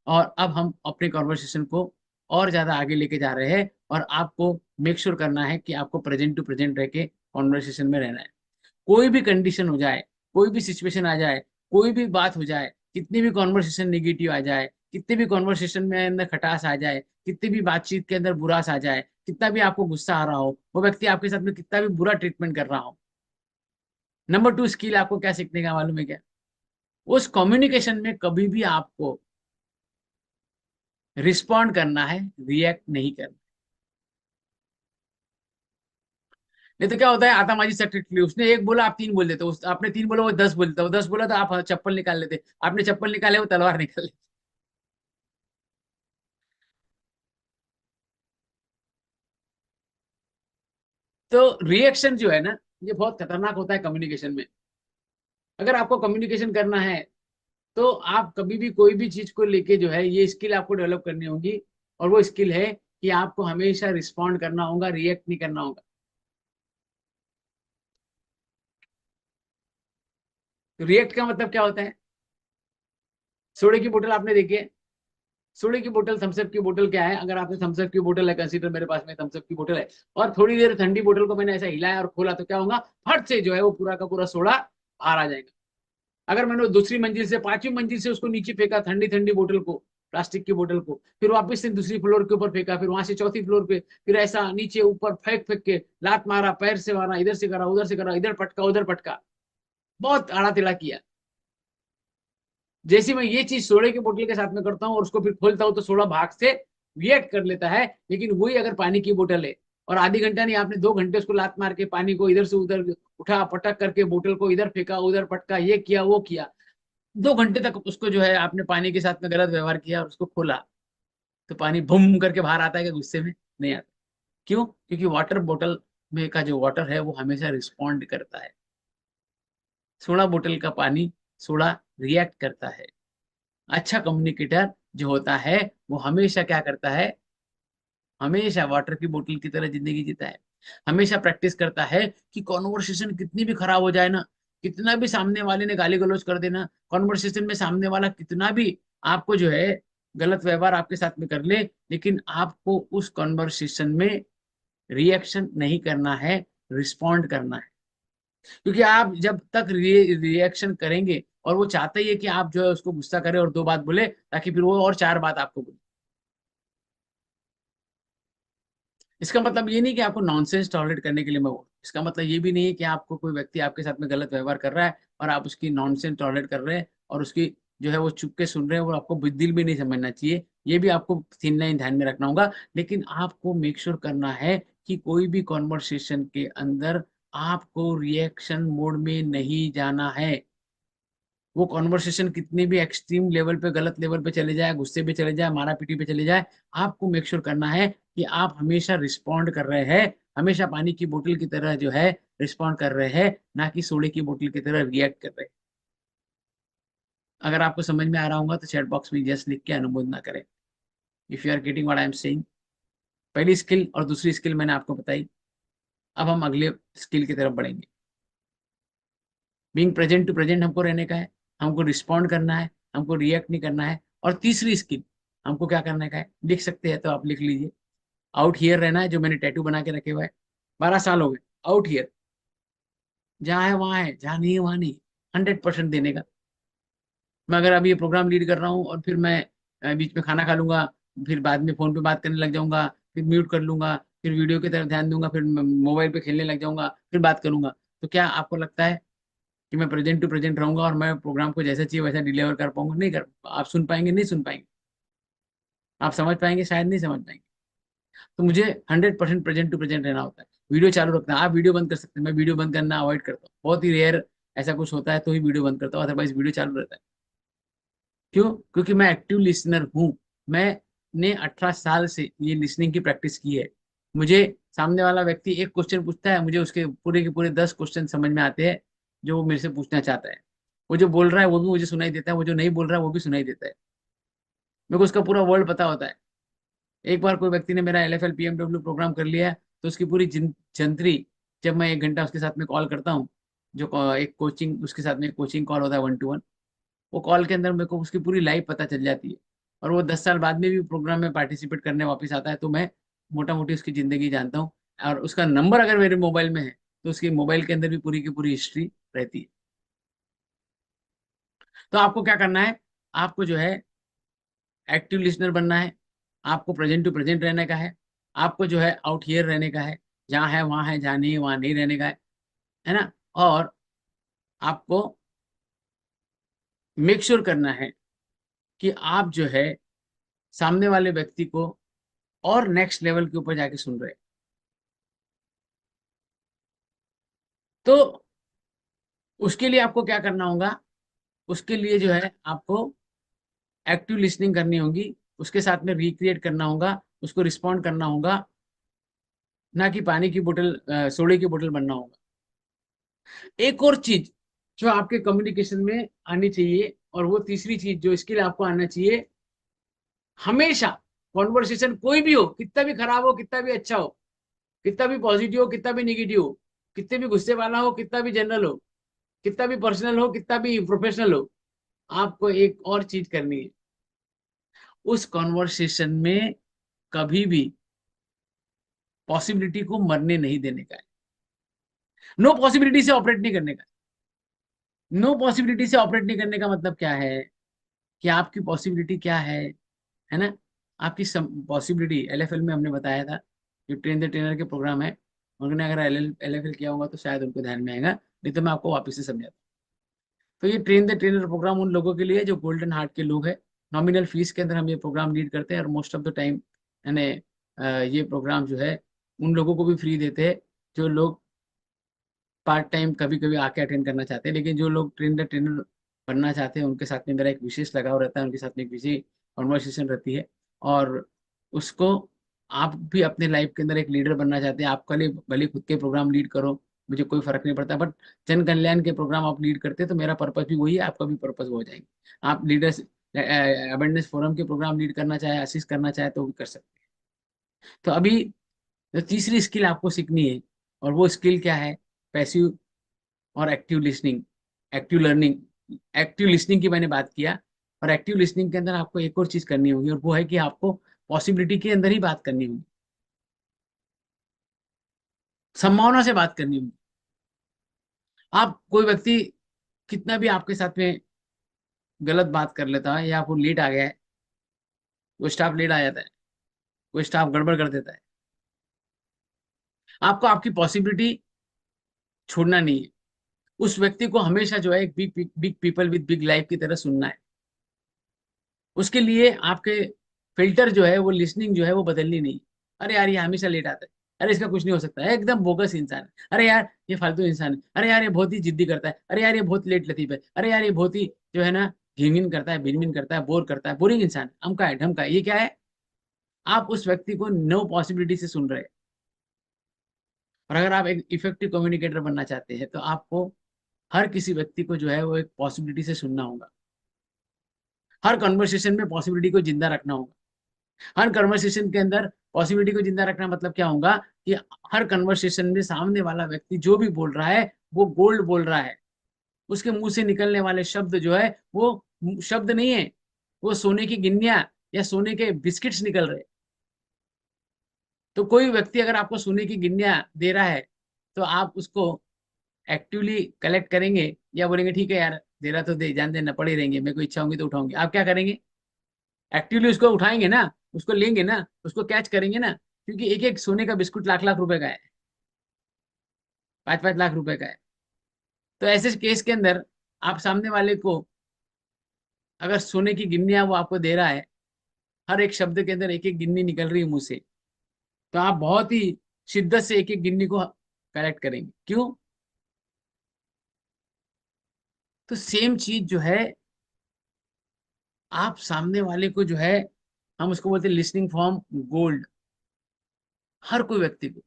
और अब हम अपने कॉन्वर्सेशन को और ज्यादा आगे लेके जा रहे हैं, और आपको मेक श्योर करना है कि आपको प्रेजेंट टू प्रेजेंट रह के कॉन्वर्सेशन में रहना है। कोई भी कंडीशन हो जाए, कोई भी सिचुएशन आ जाए, कोई भी बात हो जाए, कितनी भी कॉन्वर्सेशन नेगेटिव आ जाए, कितने भी कॉन्वर्सेशन में अंदर खटास आ जाए, कितनी भी बातचीत के अंदर बुरास आ जाए, कितना भी आपको गुस्सा आ रहा हो, वो व्यक्ति आपके साथ में कितना भी बुरा ट्रीटमेंट कर रहा हो, नंबर 2 स्किल आपको क्या सीखने का मालूम है क्या? उस कम्युनिकेशन में कभी भी आपको रिस्पॉन्ड करना है, रिएक्ट नहीं करना। नहीं तो क्या होता है, आतामाजी सेक्रेटरी, उसने एक बोला आप तीन बोल देते, उस आपने तीन बोला वो 10 बोलता, वो 10 बोला तो आप चप्पल निकाल लेते, आपने चप्पल निकाले वो तलवार निकाल लेते। तो रिएक्शन जो है ना, ये बहुत खतरनाक होता है कम्युनिकेशन में। अगर आपको कम्युनिकेशन करना है, तो आप कभी भी कोई भी चीज को लेके जो है, ये स्किल आपको डेवलप करनी होगी, और वो स्किल है कि आपको हमेशा रिस्पॉन्ड करना होगा, रिएक्ट नहीं करना होगा। तो रिएक्ट का मतलब क्या होता है? सोडे की बोतल आपने देखी है, सोडे की बोतल, थम्सअप की बोतल क्या है? अगर आपने थम्सअप की बोतल है, कंसीडर मेरे पास में थम्सअप की बोतल है, और थोड़ी देर ठंडी बोतल को मैंने ऐसा हिलाया और खोला, तो क्या होगा? फट से जो है वो पूरा का पूरा सोडा बाहर आ जाएगा। अगर मैंने दूसरी मंजिल से, पांचवी मंजिल से उसको नीचे फेंका, ठंडी ठंडी बोतल को, प्लास्टिक की बोतल को, फिर वापस से दूसरी फ्लोर के ऊपर फेंका, फिर वहां से चौथी फ्लोर पे, फिर ऐसा नीचे ऊपर फेंक फेंक के, लात मारा, पैर से मारा, इधर से करा, उधर से करा, इधर पटका, उधर पटका, बहुत आड़ा तिड़ा किया। जैसे मैं ये चीज सोडे के बोतल के साथ में करता हूँ और उसको फिर खोलता हूँ, तो सोडा भाग से रिएक्ट कर लेता है। लेकिन वही अगर पानी की बोतल है, और आधी घंटा नहीं, आपने 2 घंटे उसको लात मार के पानी को इधर से उधर उठा पटक करके, बोतल को इधर फेंका, उधर पटका, ये किया वो किया, 2 घंटे तक उसको जो है आपने पानी के साथ में गलत व्यवहार किया और उसको खोला, तो पानी बुम करके बाहर आता है क्या? गुस्से में नहीं आता। क्यों? क्योंकि वाटर बोतल में का जो वाटर है वो हमेशा रिस्पॉन्ड करता है, सोडा बोतल का पानी, सोडा रिएक्ट करता है। अच्छा कम्युनिकेटर जो होता है, वो हमेशा क्या करता है? हमेशा वाटर की बोतल की तरह जिंदगी जीता है। हमेशा प्रैक्टिस करता है कि कॉन्वर्सेशन कितनी भी खराब हो जाए ना, कितना भी सामने वाले ने गाली गलौज कर देना, कॉन्वर्सेशन में सामने वाला कितना भी आपको जो है गलत व्यवहार आपके साथ में कर ले, लेकिन आपको उस कॉन्वर्सेशन में रिएक्शन नहीं करना है, रिस्पॉन्ड करना है। क्योंकि आप जब तक रिएक्शन करेंगे, और वो चाहता ही है कि आप जो है उसको गुस्सा करें और 2 बात बोले, ताकि फिर वो और 4 बात आपको बोले। इसका मतलब ये नहीं कि आपको नॉनसेंस टॉलरेट करने के लिए मैं बोल, इसका मतलब ये भी नहीं है कि आपको कोई व्यक्ति आपके साथ में गलत व्यवहार कर रहा है और आप उसकी नॉनसेंस टॉलरेट कर रहे हैं, और उसकी जो है वो चुप के सुन रहे हैं, वो आपको दिल भी नहीं समझना चाहिए। ये भी आपको थिन लाइन ध्यान में रखना होगा। लेकिन आपको मेक श्योर करना है कि कोई भी कॉन्वर्सेशन के अंदर आपको रिएक्शन मोड में नहीं जाना है। वो कॉन्वर्सेशन कितनी भी एक्सट्रीम लेवल पे, गलत लेवल पे चले जाए, गुस्से पे चले जाए, मारा पीटी पे चले जाए, आपको मेक श्योर करना है कि आप हमेशा रिस्पॉन्ड कर रहे हैं, हमेशा पानी की बोतल की तरह जो है रिस्पॉन्ड कर रहे हैं, ना कि सोडे की बोतल की तरह रिएक्ट कर रहे हैं। अगर आपको समझ में आ रहा होगा तो चैट बॉक्स में यस लिख के अनुमोदन करें, if you are getting what I am saying. पहली स्किल और दूसरी स्किल मैंने आपको बताई। अब हम अगले स्किल की तरफ बढ़ेंगे। बीइंग प्रेजेंट टू प्रेजेंट हमको रहने का है, हमको रिस्पॉन्ड करना है, हमको रिएक्ट नहीं करना है। और तीसरी स्किल हमको क्या करने का है, लिख सकते हैं तो आप लिख लीजिए, आउट हियर रहना है, जो मैंने टैटू बना के रखे हुआ है। 12 साल हो गए, आउट हियर, जहाँ है वहां है, जहाँ नहीं है वहां नहीं, 100% देने का। मैं अगर अभी ये प्रोग्राम लीड कर रहा हूँ और फिर मैं बीच में खाना खा लूंगा, फिर बाद में फोन पे बात करने लग जाऊंगा, फिर म्यूट कर लूंगा, फिर वीडियो की तरफ ध्यान दूंगा, फिर मोबाइल पे खेलने लग जाऊंगा, फिर बात करूंगा, तो क्या आपको लगता है कि मैं प्रेजेंट टू प्रेजेंट रहूंगा और मैं प्रोग्राम को जैसा चाहिए वैसा डिलीवर कर पाऊंगा? नहीं कर पाऊंगा। आप सुन पाएंगे? नहीं सुन पाएंगे। आप समझ पाएंगे? शायद नहीं समझ पाएंगे। तो मुझे 100% प्रेजेंट टू प्रेजेंट रहना होता है। वीडियो चालू रखना है, आप वीडियो बंद कर सकते हैं, मैं वीडियो बंद करना अवॉइड करता हूँ, बहुत ही रेयर ऐसा कुछ होता है तो ही वीडियो बंद करता हूँ, अदरवाइज वीडियो चालू रहता है। क्यों? क्योंकि मैं एक्टिव लिसनर हूँ। मैंने 18 साल से ये लिसनिंग की प्रैक्टिस की है। मुझे सामने वाला व्यक्ति एक क्वेश्चन पूछता है, मुझे उसके पूरे के पूरे 10 क्वेश्चन समझ में आते हैं जो वो मेरे से पूछना चाहता है। वो जो बोल रहा है वो भी मुझे सुनाई देता है, वो जो नहीं बोल रहा है वो भी सुनाई देता है। मेरे को उसका पूरा वर्ड पता होता है। एक बार कोई व्यक्ति ने मेरा LFL PMW प्रोग्राम कर लिया है, तो उसकी पूरी जंतरी, जब मैं 1 घंटा उसके साथ में कॉल करता हूँ, जो एक कोचिंग, उसके साथ में कोचिंग कॉल होता है 1-to-1, वो कॉल के अंदर मेरे को उसकी पूरी लाइफ पता चल जाती है। और वो 10 साल बाद में भी प्रोग्राम में पार्टिसिपेट करने वापस आता है, तो मैं मोटा मोटी उसकी जिंदगी जानता हूँ। और उसका नंबर अगर मेरे मोबाइल में है, तो उसकी मोबाइल के अंदर भी पूरी की पूरी हिस्ट्री रहती है। तो आपको क्या करना है, आपको जो है एक्टिव लिसनर बनना है, आपको प्रेजेंट टू प्रेजेंट रहने का है, आपको जो है आउट हियर रहने का है, जहाँ है वहां है, जहाँ नहीं है वहां नहीं रहने का है ना। और आपको मेक श्योर करना है कि आप जो है सामने वाले व्यक्ति को और नेक्स्ट लेवल के ऊपर जाके सुन रहे हैं। तो उसके लिए आपको क्या करना होगा, उसके लिए जो है आपको एक्टिव लिसनिंग करनी होगी, उसके साथ में रिक्रिएट करना होगा, उसको रिस्पॉन्ड करना होगा, ना कि पानी की बोतल, सोडे की बोतल बनना होगा। एक और चीज जो आपके कम्युनिकेशन में आनी चाहिए, और वो तीसरी चीज जो इसके लिए आपको आना चाहिए, हमेशा कॉन्वर्सेशन कोई भी हो, कितना भी खराब हो, कितना भी अच्छा हो, कितना भी पॉजिटिव हो, कितना भी निगेटिव हो, कितने भी गुस्से वाला हो, कितना भी जनरल हो, कितना भी पर्सनल हो, कितना भी प्रोफेशनल हो, आपको एक और चीज करनी है, उस कॉन्वर्सेशन में कभी भी पॉसिबिलिटी को मरने नहीं देने का है। नो पॉसिबिलिटी से ऑपरेट नहीं करने का। नो पॉसिबिलिटी से ऑपरेट नहीं करने का मतलब क्या है, कि आपकी पॉसिबिलिटी क्या है ना। आपकी पॉसिबिलिटी LFL में हमने बताया था, जो ट्रेन द ट्रेनर के प्रोग्राम है, उन्होंने अगर LFL किया होगा तो शायद उनको ध्यान में आएगा, नहीं तो मैं आपको वापस से समझाता हूँ। तो ये ट्रेन द ट्रेनर प्रोग्राम उन लोगों के लिए जो गोल्डन हार्ट के लोग हैं। नॉमिनल फीस के अंदर हम ये प्रोग्राम लीड करते हैं, और मोस्ट ऑफ द टाइम यानी ये प्रोग्राम जो है उन लोगों को भी फ्री देते हैं जो लोग पार्ट टाइम कभी कभी आके अटेंड करना चाहते हैं। लेकिन जो लोग ट्रेन द ट्रेनर बनना चाहते हैं, उनके साथ में मेरा एक विशेष लगाव रहता है, उनके साथ में एक विशेष कॉन्वर्सेशन रहती है। और उसको, आप भी अपने लाइफ के अंदर एक लीडर बनना चाहते हैं, आपके लिए भले खुद के प्रोग्राम लीड करो, मुझे कोई फर्क नहीं पड़ता, बट जन कल्याण के प्रोग्राम आप लीड करते हैं, तो मेरा पर्पज भी वही है, आपका भी पर्पज वो हो जाएंगे। आप लीडर्स अवेयरनेस फोरम के प्रोग्राम लीड करना चाहे, असिस्ट करना चाहे, तो भी कर सकते हैं। तो अभी जो तीसरी स्किल आपको सीखनी है, और वो स्किल क्या है, पैसिव और active listening, active learning. Active listening की मैंने बात किया, और एक्टिव लिसनिंग के अंदर आपको एक और चीज करनी होगी, और वो है कि आपको पॉसिबिलिटी के अंदर ही बात करनी होगी, संभावना से बात करनी होगी। आप कोई व्यक्ति कितना भी आपके साथ में गलत बात कर लेता है, या वो लेट आ गया है, वो स्टाफ लेट आ जाता है, वो स्टाफ गड़बड़ कर देता है, आपको आपकी पॉसिबिलिटी छोड़ना नहीं है। उस व्यक्ति को हमेशा जो है एक big big people with big life की तरह सुनना है। उसके लिए आपके फिल्टर जो है, वो लिसनिंग जो है वो बदलनी नहीं। अरे यार ये हमेशा लेट आता है, अरे इसका कुछ नहीं हो सकता है, एकदम बोगस इंसान है, अरे यार ये फालतू इंसान है, अरे यार ये बहुत ही जिद्दी करता है, अरे यार ये बहुत लेट लतीफ है, अरे यार ये बहुत ही जो है ना घिनघिन करता है, भिनभिन करता है, बोर करता है, बोरिंग इंसान है, अमका है ढमका है। ये क्या है, आप उस व्यक्ति को नो पॉसिबिलिटी से सुन रहे हैं। और अगर आप एक इफेक्टिव कम्युनिकेटर बनना चाहते हैं, तो आपको हर किसी व्यक्ति को जो है वो एक पॉसिबिलिटी से सुनना होगा। हर कन्वर्सेशन में पॉसिबिलिटी को जिंदा रखना होगा। हर कन्वर्सेशन के अंदर पॉसिबिलिटी को जिंदा रखना मतलब क्या होगा, कि हर कन्वर्सेशन में सामने वाला व्यक्ति जो भी बोल रहा है वो गोल्ड बोल रहा है। उसके मुंह से निकलने वाले शब्द जो है वो शब्द नहीं है, वो सोने की गिन्नियां या सोने के बिस्किट्स निकल रहे। तो कोई व्यक्ति अगर आपको सोने की गिन्नियां दे रहा है, तो आप उसको एक्टिवली कलेक्ट करेंगे, या बोलेंगे ठीक है यार दे रहा तो दे, जान देना, पड़े रहेंगे, मेरे को इच्छा होगी तो उठाऊंगी। आप क्या करेंगे, एक्टिवली उसको उठाएंगे ना, उसको लेंगे ना, उसको कैच करेंगे ना, क्योंकि एक एक सोने का बिस्कुट लाख लाख रुपए का है, 5-5 लाख रुपए का है। तो ऐसे केस के अंदर आप सामने वाले को, अगर सोने की गिन्नियां वो आपको दे रहा है, हर एक शब्द के अंदर एक एक गिन्नी निकल रही है मुंह से, तो आप बहुत ही शिद्दत से एक एक गिन्नी को कलेक्ट करेंगे। क्यों, तो सेम चीज जो है, आप सामने वाले को जो है हम उसको बोलते हैं लिसनिंग फ्रॉम गोल्ड। हर कोई व्यक्ति को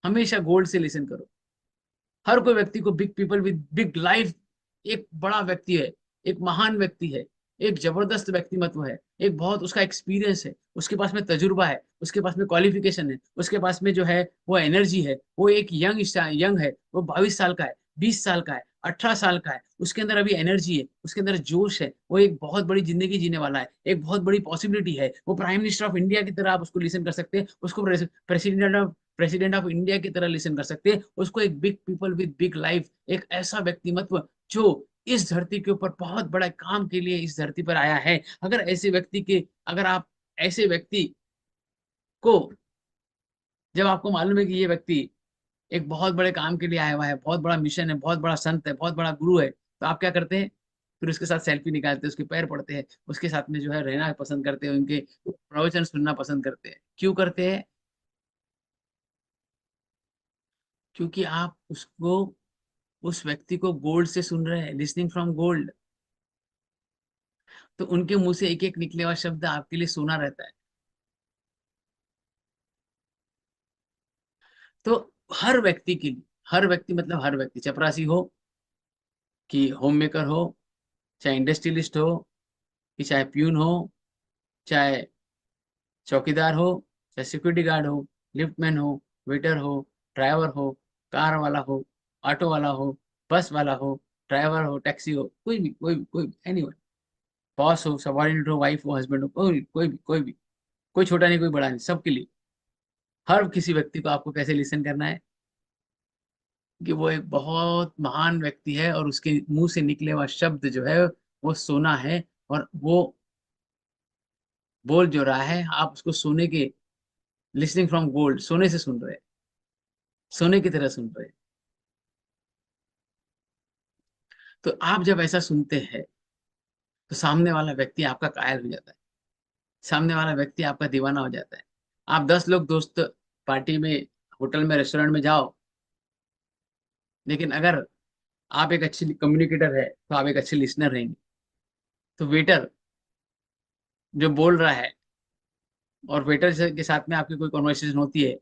हमेशा गोल्ड से लिसन करो। हर कोई व्यक्ति को, big people with big life, एक बड़ा व्यक्ति है, एक महान व्यक्ति है, एक जबरदस्त व्यक्तिमत्व है, एक बहुत उसका एक्सपीरियंस है, उसके पास में तजुर्बा है, उसके पास में क्वालिफिकेशन है, उसके पास में जो है वो एनर्जी है, वो एक यंग है, वो 22 साल का है, 20 साल का है, 18 साल का है, उसके अंदर अभी एनर्जी है, उसके अंदर जोश है, वो एक बहुत बड़ी जिंदगी जीने वाला है, एक बहुत बड़ी पॉसिबिलिटी है, वो प्राइम मिनिस्टर ऑफ इंडिया की तरह आप उसको लिसन कर सकते हैं, उसको प्रेसिडेंट ऑफ इंडिया की तरह लिसन कर सकते हैं उसको, एक big people with big life, एक ऐसा व्यक्तिमत्व जो इस धरती के ऊपर बहुत बड़ा काम के लिए इस धरती पर आया है। अगर आप ऐसे व्यक्ति को, जब आपको मालूम है कि ये व्यक्ति एक बहुत बड़े काम के लिए आया हुआ है, बहुत बड़ा मिशन है, बहुत बड़ा संत है, बहुत बड़ा गुरु है, तो आप क्या करते हैं? फिर उसके साथ सेल्फी निकालते हैं, उसके पैर पड़ते हैं, उसके साथ में जो है रहना पसंद करते हैं, उनके प्रवचन सुनना पसंद करते हैं। क्यों करते हैं? क्योंकि आप उसको, उस व्यक्ति को गोल्ड से सुन रहे हैं, लिसनिंग फ्रॉम गोल्ड। तो उनके मुंह से एक एक निकले हुआ शब्द आपके लिए सोना रहता है। तो हर व्यक्ति के लिए, हर व्यक्ति मतलब हर व्यक्ति, चपरासी हो कि होम मेकर हो, चाहे इंडस्ट्रियलिस्ट हो, कि चाहे प्यून हो, चाहे चौकीदार हो, चाहे सिक्योरिटी गार्ड हो, लिफ्टमैन हो, वेटर हो, ड्राइवर हो, कार वाला हो, ऑटो वाला हो, बस वाला हो, ड्राइवर हो, टैक्सी हो, कोई भी एनीवन, बॉस हो, सबॉर्डिनेट हो, वाइफ हो, हस्बैंड हो, कोई भी, कोई छोटा नहीं, कोई बड़ा नहीं, सबके लिए, हर किसी व्यक्ति को आपको कैसे लिसन करना है कि वो एक बहुत महान व्यक्ति है और उसके मुंह से निकले हुआ शब्द जो है वो सोना है, और वो बोल जो रहा है आप उसको सोने के, लिसनिंग फ्रॉम गोल्ड, सोने से सुन रहे हैं, सोने की तरह सुन रहे हैं। तो आप जब ऐसा सुनते हैं तो सामने वाला व्यक्ति आपका कायल हो जाता है, सामने वाला व्यक्ति आपका दीवाना हो जाता है। आप 10 लोग दोस्त पार्टी में, होटल में, रेस्टोरेंट में जाओ, लेकिन अगर आप एक अच्छी कम्युनिकेटर है तो आप एक अच्छे लिसनर रहेंगे। तो वेटर जो बोल रहा है और वेटर के साथ में आपकी कोई कॉन्वर्सेशन होती है,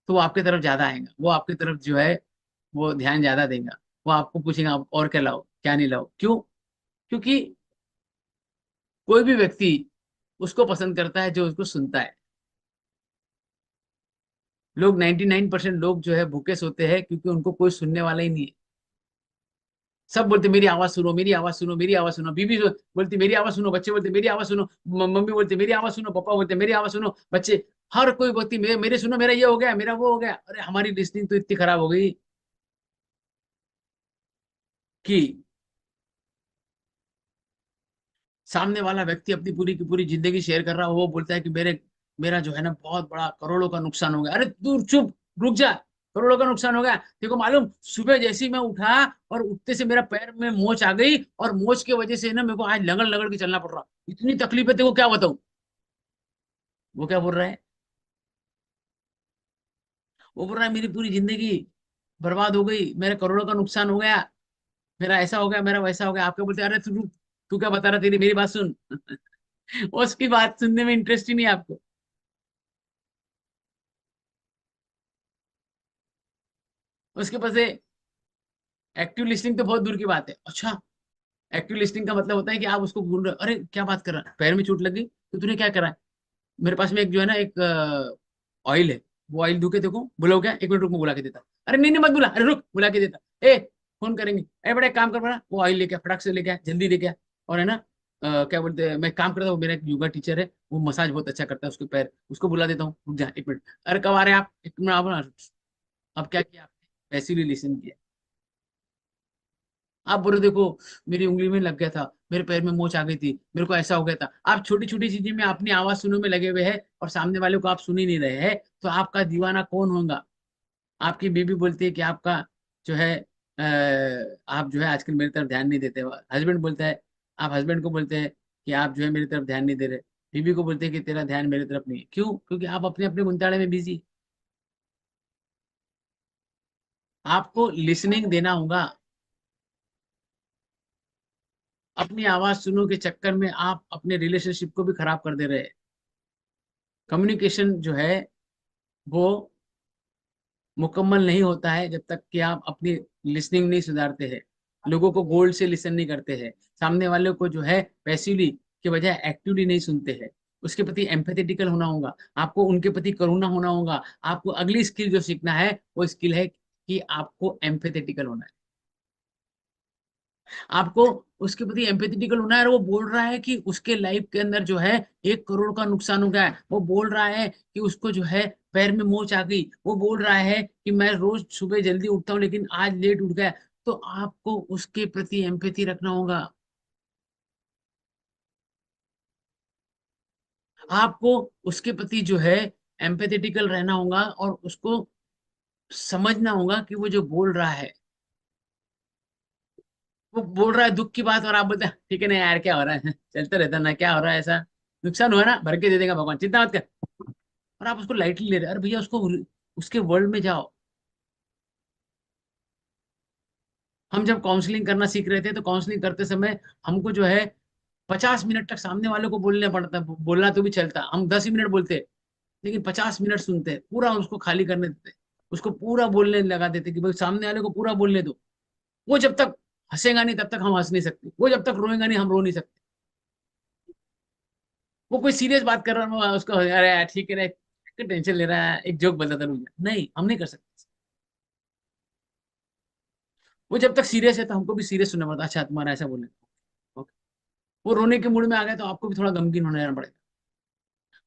तो वो आपकी तरफ ज्यादा आएगा, वो आपकी तरफ जो है वो ध्यान ज्यादा देगा, वो आपको पूछेगा आप और क्या लाओ, क्या नहीं लाओ, क्यों? क्योंकि कोई भी व्यक्ति उसको पसंद करता है जो उसको सुनता है। लोग 99% लोग जो है भूखे सोते हैं क्योंकि उनको कोई सुनने वाला ही नहीं है। सब बोलते मेरी आवाज सुनो, मेरी आवाज सुनो, मेरी आवाज सुनो, बीवी बोलती मेरी आवाज सुनो, बच्चे बोलते मेरी आवाज सुनो, मम्मी बोलते मेरी आवाज सुनो, पापा बोलते मेरी आवाज सुनो, बच्चे, हर कोई बोलती मेरे सुनो, मेरा ये हो गया, मेरा वो हो गया। अरे हमारी लिस्निंग तो इतनी खराब हो गई कि सामने वाला व्यक्ति अपनी पूरी की पूरी जिंदगी शेयर कर रहा हो, वो बोलता है कि मेरा जो है ना बहुत बड़ा करोड़ों का नुकसान हो गया। अरे दूर चुप, रुक जा, करोड़ों का नुकसान हो गया? देखो मालूम, सुबह जैसे ही मैं उठा और उठते से मेरा पैर में मोच आ गई, और मोच की वजह से ना मेरे को आज लगड़ लगड़ के चलना पड़ रहा, इतनी तकलीफ है, तेरे को क्या बताऊं। वो क्या बोल रहा है? वो बोल रहा है मेरी पूरी जिंदगी बर्बाद हो गई, मेरे करोड़ों का नुकसान हो गया, मेरा ऐसा हो गया, मेरा वैसा हो गया। आपके बोलते अरे तू रुक, तू क्या बता रहा, तेरी मेरी बात सुन। उसकी बात सुनने में इंटरेस्ट ही नहीं है आपको। उसके पास एक्टिव लिसनिंग तो बहुत दूर की बात है। अच्छा, एक्टिव लिसनिंग का मतलब होता है कि आप उसको भूल रहे हो, अरे क्या बात कर रहा है, पैर में चोट लग गई तो तूने क्या करा है? मेरे पास में एक जो है ना, एक ऑयल है, वो ऑयल दूं के देखो, बुलाओ क्या, 1 मिनट रुक, मैं बुला के देता। अरे नहीं नहीं मत बुला, अरे रुक, बुला के देता। ए, फोन करेंगे, अरे बड़ा एक काम कर, बड़ा वो ऑयल लेके आ, फटाक से लेके आ, जल्दी लेके आ। और है ना, क्या बोलते हैं, मैं एक काम करता हूँ, मेरा एक योगा टीचर है, वो मसाज बहुत अच्छा करता है उसके पैर, उसको बुला देता हूँ, रुक जा 1 मिनट। अरे कब आ रहे हैं आप, 1 मिनट आप ना। अब क्या किया आपने? पैसिवली लिसन किया। आप बोलो देखो, मेरी उंगली में लग गया था, मेरे पैर में मोच आ गई थी, मेरे को ऐसा हो गया था। आप छोटी छोटी चीजें में अपनी आवाज सुनने में लगे हुए हैं और सामने वाले को आप सुन ही नहीं रहे हैं, तो आपका दीवाना कौन होगा? आपकी बीबी बोलती है कि आपका जो है आप जो है आजकल मेरी तरफ ध्यान नहीं देते। हस्बैंड बोलता है, आप हस्बैंड को बोलते हैं कि आप जो है मेरी तरफ ध्यान नहीं दे रहे। बीबी को बोलते हैं कि तेरा ध्यान मेरी तरफ नहीं है। क्यों? क्योंकि आप अपने अपने गुंताड़े में बिजी। आपको लिसनिंग देना होगा। अपनी आवाज सुनो के चक्कर में आप अपने रिलेशनशिप को भी खराब कर दे रहे हैं। कम्युनिकेशन जो है वो मुकम्मल नहीं होता है जब तक कि आप अपनी लिसनिंग नहीं सुधारते हैं, लोगों को गोल्ड से लिसन नहीं करते हैं, सामने वाले को जो है पैसिवली के बजाय एक्टिवली नहीं सुनते हैं। उसके प्रति एम्पैथेटिकल होना होगा, आपको उनके प्रति करुणा होना होगा। आपको अगली स्किल जो सीखना है वो स्किल है कि आपको एम्पैथेटिकल होना है। आपको उसके प्रति एम्पैथेटिकल होना है। और वो बोल रहा है कि उसके लाइफ के अंदर जो है 1 करोड़ का नुकसान हो गया है, वो बोल रहा है कि उसको जो है पैर में मोच आ गई, वो बोल रहा है कि मैं रोज सुबह जल्दी उठता हूँ लेकिन आज लेट उठ गया। तो आपको उसके प्रति एम्पैथी रखना होगा, आपको उसके प्रति जो है एम्पैथेटिकल रहना होगा और उसको समझना होगा कि वो जो बोल रहा है, वो बोल रहा है दुख की बात और आप बोलते हैं ठीक है ना यार क्या हो रहा है, चलते रहता ना, क्या हो रहा है, ऐसा नुकसान हुआ ना भर के दे देगा भगवान, चिंता मत कर। और आप उसको लाइटली ले रहे हैं। अरे भैया उसको उसके वर्ल्ड में जाओ। हम जब काउंसलिंग करना सीख रहे थे तो काउंसलिंग करते समय हमको जो है 50 मिनट तक सामने वाले को बोलना पड़ता, बोलना तो भी चलता, हम 10 ही मिनट बोलते, लेकिन 50 मिनट सुनते, पूरा उसको खाली करने देते, उसको पूरा बोलने लगा देते कि भाई सामने वाले को पूरा बोलने दो। वो जब तक हंसेगा नहीं तब तक हम हंस नहीं सकते, वो जब तक रोएगा नहीं हम रो नहीं सकते। वो कोई सीरियस बात कर रहा है उसको अरे यार ठीक है ना, टेंशन ले रहा है, एक जोक बताता रहूंगा, नहीं हम नहीं कर सकते। वो जब तक सीरियस है तो हमको भी सीरियस सुनना पड़ता, अच्छा तुम्हारा ऐसा बोलने, ओके। वो रोने के मूड में आ गया तो आपको भी थोड़ा गमगीन होने जाना पड़ेगा।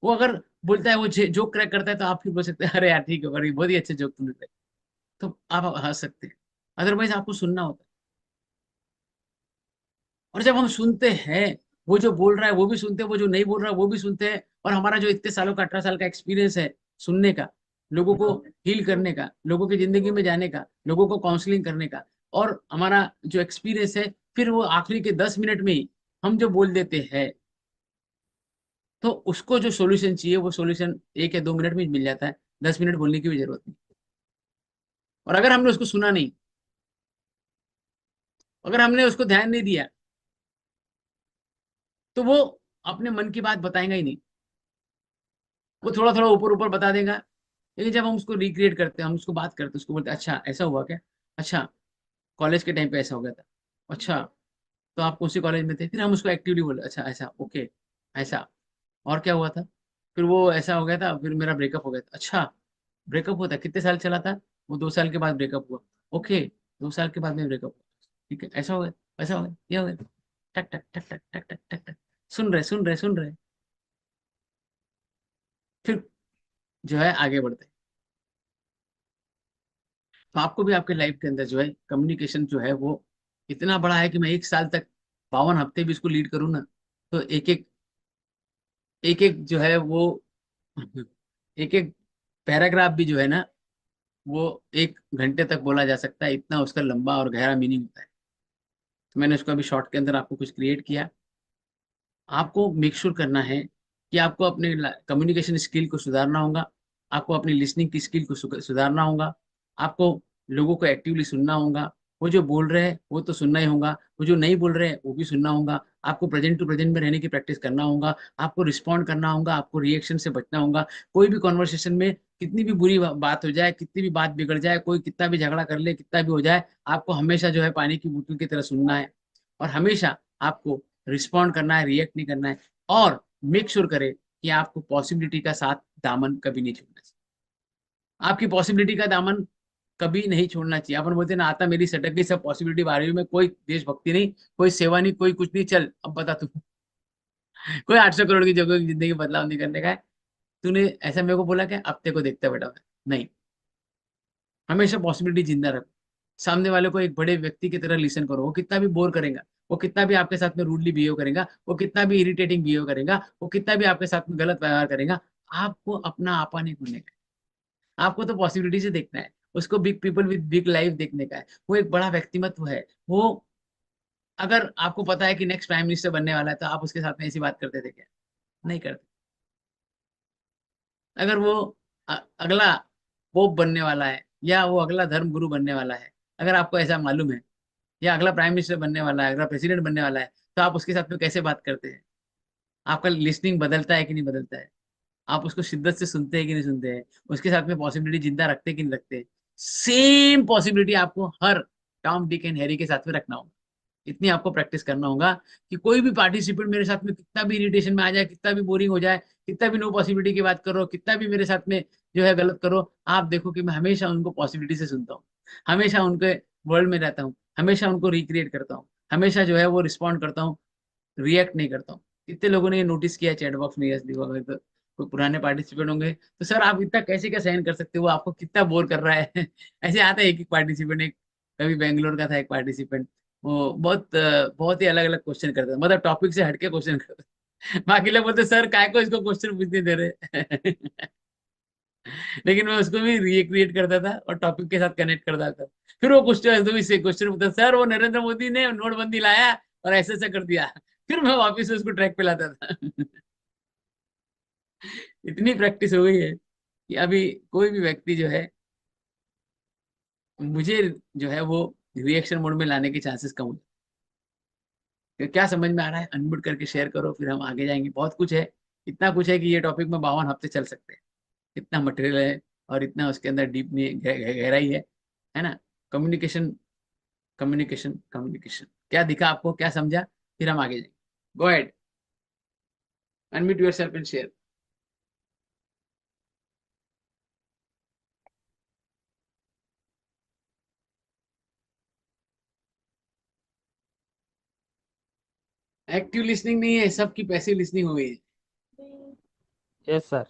वो अगर बोलता है, वो जोक क्रैक करता है तो आप फिर बोल सकते हैं अरे यार ठीक है, बड़ी बहुत ही अच्छे जोक तुमने क्रैक, तो आप हंस सकते हैं। अदरवाइज आपको सुनना होता है। और जब हम सुनते हैं, वो जो बोल रहा है वो भी सुनते हैं, वो जो नहीं बोल रहा है वो भी सुनते हैं, और हमारा जो इतने सालों का 18 साल का एक्सपीरियंस है सुनने का, लोगों को हील करने का, लोगों की जिंदगी में जाने का, लोगों को काउंसलिंग करने का, और हमारा जो एक्सपीरियंस है, फिर वो आखिरी के 10 मिनट में ही हम जो बोल देते हैं, तो उसको जो सॉल्यूशन चाहिए वो सॉल्यूशन 1 या 2 मिनट में मिल जाता है, 10 मिनट बोलने की भी जरूरत नहीं। और अगर हमने उसको सुना नहीं, अगर हमने उसको ध्यान नहीं दिया, तो वो अपने मन की बात बताएगा ही नहीं, वो थोड़ा थोड़ा ऊपर ऊपर बता देगा। लेकिन जब हम उसको रिक्रिएट करते हैं, हम उसको बात करते हैं, उसको बोलते हैं अच्छा ऐसा हुआ क्या, अच्छा कॉलेज के टाइम पे ऐसा हो गया था, अच्छा तो आप कौन सी कॉलेज में थे, फिर हम उसको एक्टिवली बोले अच्छा ऐसा ओके ऐसा, और क्या हुआ था, फिर वो ऐसा हो गया था, फिर मेरा ब्रेकअप हो गया था, अच्छा ब्रेकअप हुआ था कितने साल चला था, वो 2 साल के बाद ब्रेकअप हुआ, ओके 2 साल के बाद में ब्रेकअप हुआ, ठीक है ऐसा हो गया, वैसा हो गया, ये हो गया, टक टक टक टक टक टक टक टक, सुन रहे सुन रहे सुन रहे, फिर जो है आगे बढ़ते हैं। तो आपको भी आपके लाइफ के अंदर जो है कम्युनिकेशन जो है वो इतना बड़ा है कि मैं 1 साल तक 52 हफ्ते भी इसको लीड करूँ ना, तो एक एक जो है वो एक एक पैराग्राफ भी जो है ना, वो 1 घंटे तक बोला जा सकता है, इतना उसका लंबा और गहरा मीनिंग होता है। तो मैंने उसको अभी शॉर्ट के अंदर आपको कुछ क्रिएट किया। आपको मेक श्योर करना है कि आपको अपने कम्युनिकेशन स्किल को सुधारना होगा, आपको अपनी लिसनिंग की स्किल को सुधारना होगा, आपको लोगों को एक्टिवली सुनना होगा, वो जो बोल रहे हैं वो तो सुनना ही होगा, वो जो नहीं बोल रहे हैं वो भी सुनना होगा, आपको प्रेजेंट टू प्रेजेंट में रहने की प्रैक्टिस करना होगा, आपको रिस्पॉन्ड करना होगा, आपको रिएक्शन से बचना होगा। कोई भी कॉन्वर्सेशन में कितनी भी बुरी बात हो जाए, कितनी भी बात बिगड़ जाए, कोई कितना भी झगड़ा कर ले, कितना भी हो जाए, आपको हमेशा जो है पानी की बोतल की तरह सुनना है, और हमेशा आपको रिस्पॉन्ड करना है, रिएक्ट नहीं करना है। और मेक श्योर करें कि आपको पॉसिबिलिटी का साथ दामन कभी नहीं छोड़ना चाहिए, आपकी पॉसिबिलिटी का दामन कभी नहीं छोड़ना चाहिए। अपन बोलते हैं ना, आता मेरी सटक गई सब पॉसिबिलिटी बारे में, कोई देशभक्ति नहीं, कोई सेवा नहीं, कोई कुछ नहीं, चल अब बता तू, कोई 800 करोड़ की जगह की जिंदगी बदलाव नहीं करने का है। तूने ऐसा मेरे को बोला क्या, अब तेरे को देखता बेटा मैं, नहीं, हमेशा पॉसिबिलिटी जिंदा रखो। सामने वाले को एक बड़े व्यक्ति की तरह लिसन करो, वो कितना भी बोर करेगा, वो कितना भी आपके साथ में रूडली बिहेव करेगा, वो कितना भी इरिटेटिंग बिहेव करेगा, वो कितना भी आपके साथ में गलत व्यवहार करेगा, आपको अपना आपा नहीं खोने का है। आपको तो पॉसिबिलिटी से देखना है, उसको big people with big life देखने का है, वो एक बड़ा व्यक्तिमत्व है। वो अगर आपको पता है कि नेक्स्ट प्राइम मिनिस्टर बनने वाला है तो आप उसके साथ में ऐसी बात करते थे क्या, नहीं करते। अगर वो अगला पोप बनने वाला है, या वो अगला धर्म गुरु बनने वाला है, अगर आपको ऐसा मालूम है, या अगला प्राइम मिनिस्टर बनने वाला है, अगला प्रेसिडेंट बनने वाला है, तो आप उसके साथ में कैसे बात करते हैं, आपका लिसनिंग बदलता है कि नहीं बदलता है। आप उसको शिद्दत से सुनते हैं कि नहीं सुनते हैं, उसके साथ में पॉसिबिलिटी जिंदा रखते हैं कि नहीं रखते हैं। सेम पॉसिबिलिटी आपको हर टॉम डिक एंड हैरी के साथ में रखना होगा। इतनी आपको प्रैक्टिस करना होगा कि कोई भी पार्टिसिपेंट मेरे साथ में कितना भी इरिटेशन में आ जाए, कितना भी बोरिंग हो जाए, कितना भी नो पॉसिबिलिटी की बात करो, कितना भी मेरे साथ में जो है गलत करो, आप देखो कि मैं हमेशा उनको पॉसिबिलिटी से सुनता हूँ, हमेशा उनके वर्ल्ड में रहता हूँ, हमेशा उनको रिक्रिएट करता हूँ, हमेशा जो है वो रिस्पॉन्ड करता हूँ, रिएक्ट नहीं करता हूँ। कितने लोगों ने ये नोटिस किया चैट बॉक्स में, यस दिखा में, तो कोई पुराने पार्टिसिपेंट होंगे तो सर आप इतना कैसे क्या सहन कर सकते हो, वो आपको कितना बोर कर रहा है ऐसे आता है एक एक पार्टिसिपेंट। एक कभी बेंगलोर का था एक पार्टिसिपेंट, वो बहुत ही अलग अलग क्वेश्चन करता था, मतलब टॉपिक से हटके क्वेश्चन करता था। बाकी लोग बोलते सर काय को इसको क्वेश्चन पूछने दे रहे लेकिन मैं उसको भी रिक्रिएट करता था और टॉपिक के साथ कनेक्ट करता था। फिर वो क्वेश्चन पूछता सर वो नरेंद्र मोदी ने नोटबंदी लाया और ऐसे ऐसा कर दिया, फिर मैं वापस उसको ट्रैक पे लाता था इतनी प्रैक्टिस हो गई है कि अभी कोई भी व्यक्ति जो है मुझे जो है वो रिएक्शन मोड में लाने के चांसेस कम हो। तो क्या समझ में आ रहा है अनम्यूट करके शेयर करो, फिर हम आगे जाएंगे। बहुत कुछ है, इतना कुछ है कि ये टॉपिक में 52 हफ्ते चल सकते हैं, इतना मटेरियल है और इतना उसके अंदर डीप में गहराई है ना। कम्युनिकेशन कम्युनिकेशन कम्युनिकेशन, क्या दिखा आपको, क्या समझा, फिर हम आगे जाएंगे। Go ahead, unmute yourself and share. Active listening नहीं है, सबकी पैसिव लिसनिंग हो गई है। Yes sir.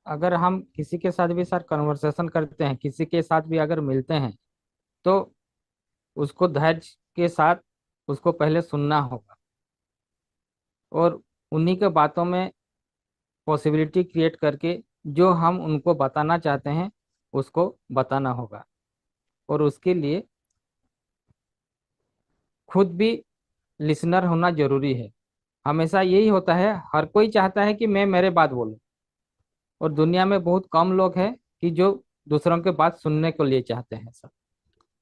अगर हम किसी के साथ भी सर कन्वर्सेशन करते हैं, किसी के साथ भी अगर मिलते हैं, तो उसको धैर्य के साथ उसको पहले सुनना होगा और उन्हीं के बातों में पॉसिबिलिटी क्रिएट करके जो हम उनको बताना चाहते हैं उसको बताना होगा। और उसके लिए खुद भी लिसनर होना जरूरी है। हमेशा यही होता है, हर कोई चाहता है कि मैं मेरे बात बोलूं, और दुनिया में बहुत कम लोग हैं कि जो दूसरों के बात सुनने को लिए चाहते हैं सर।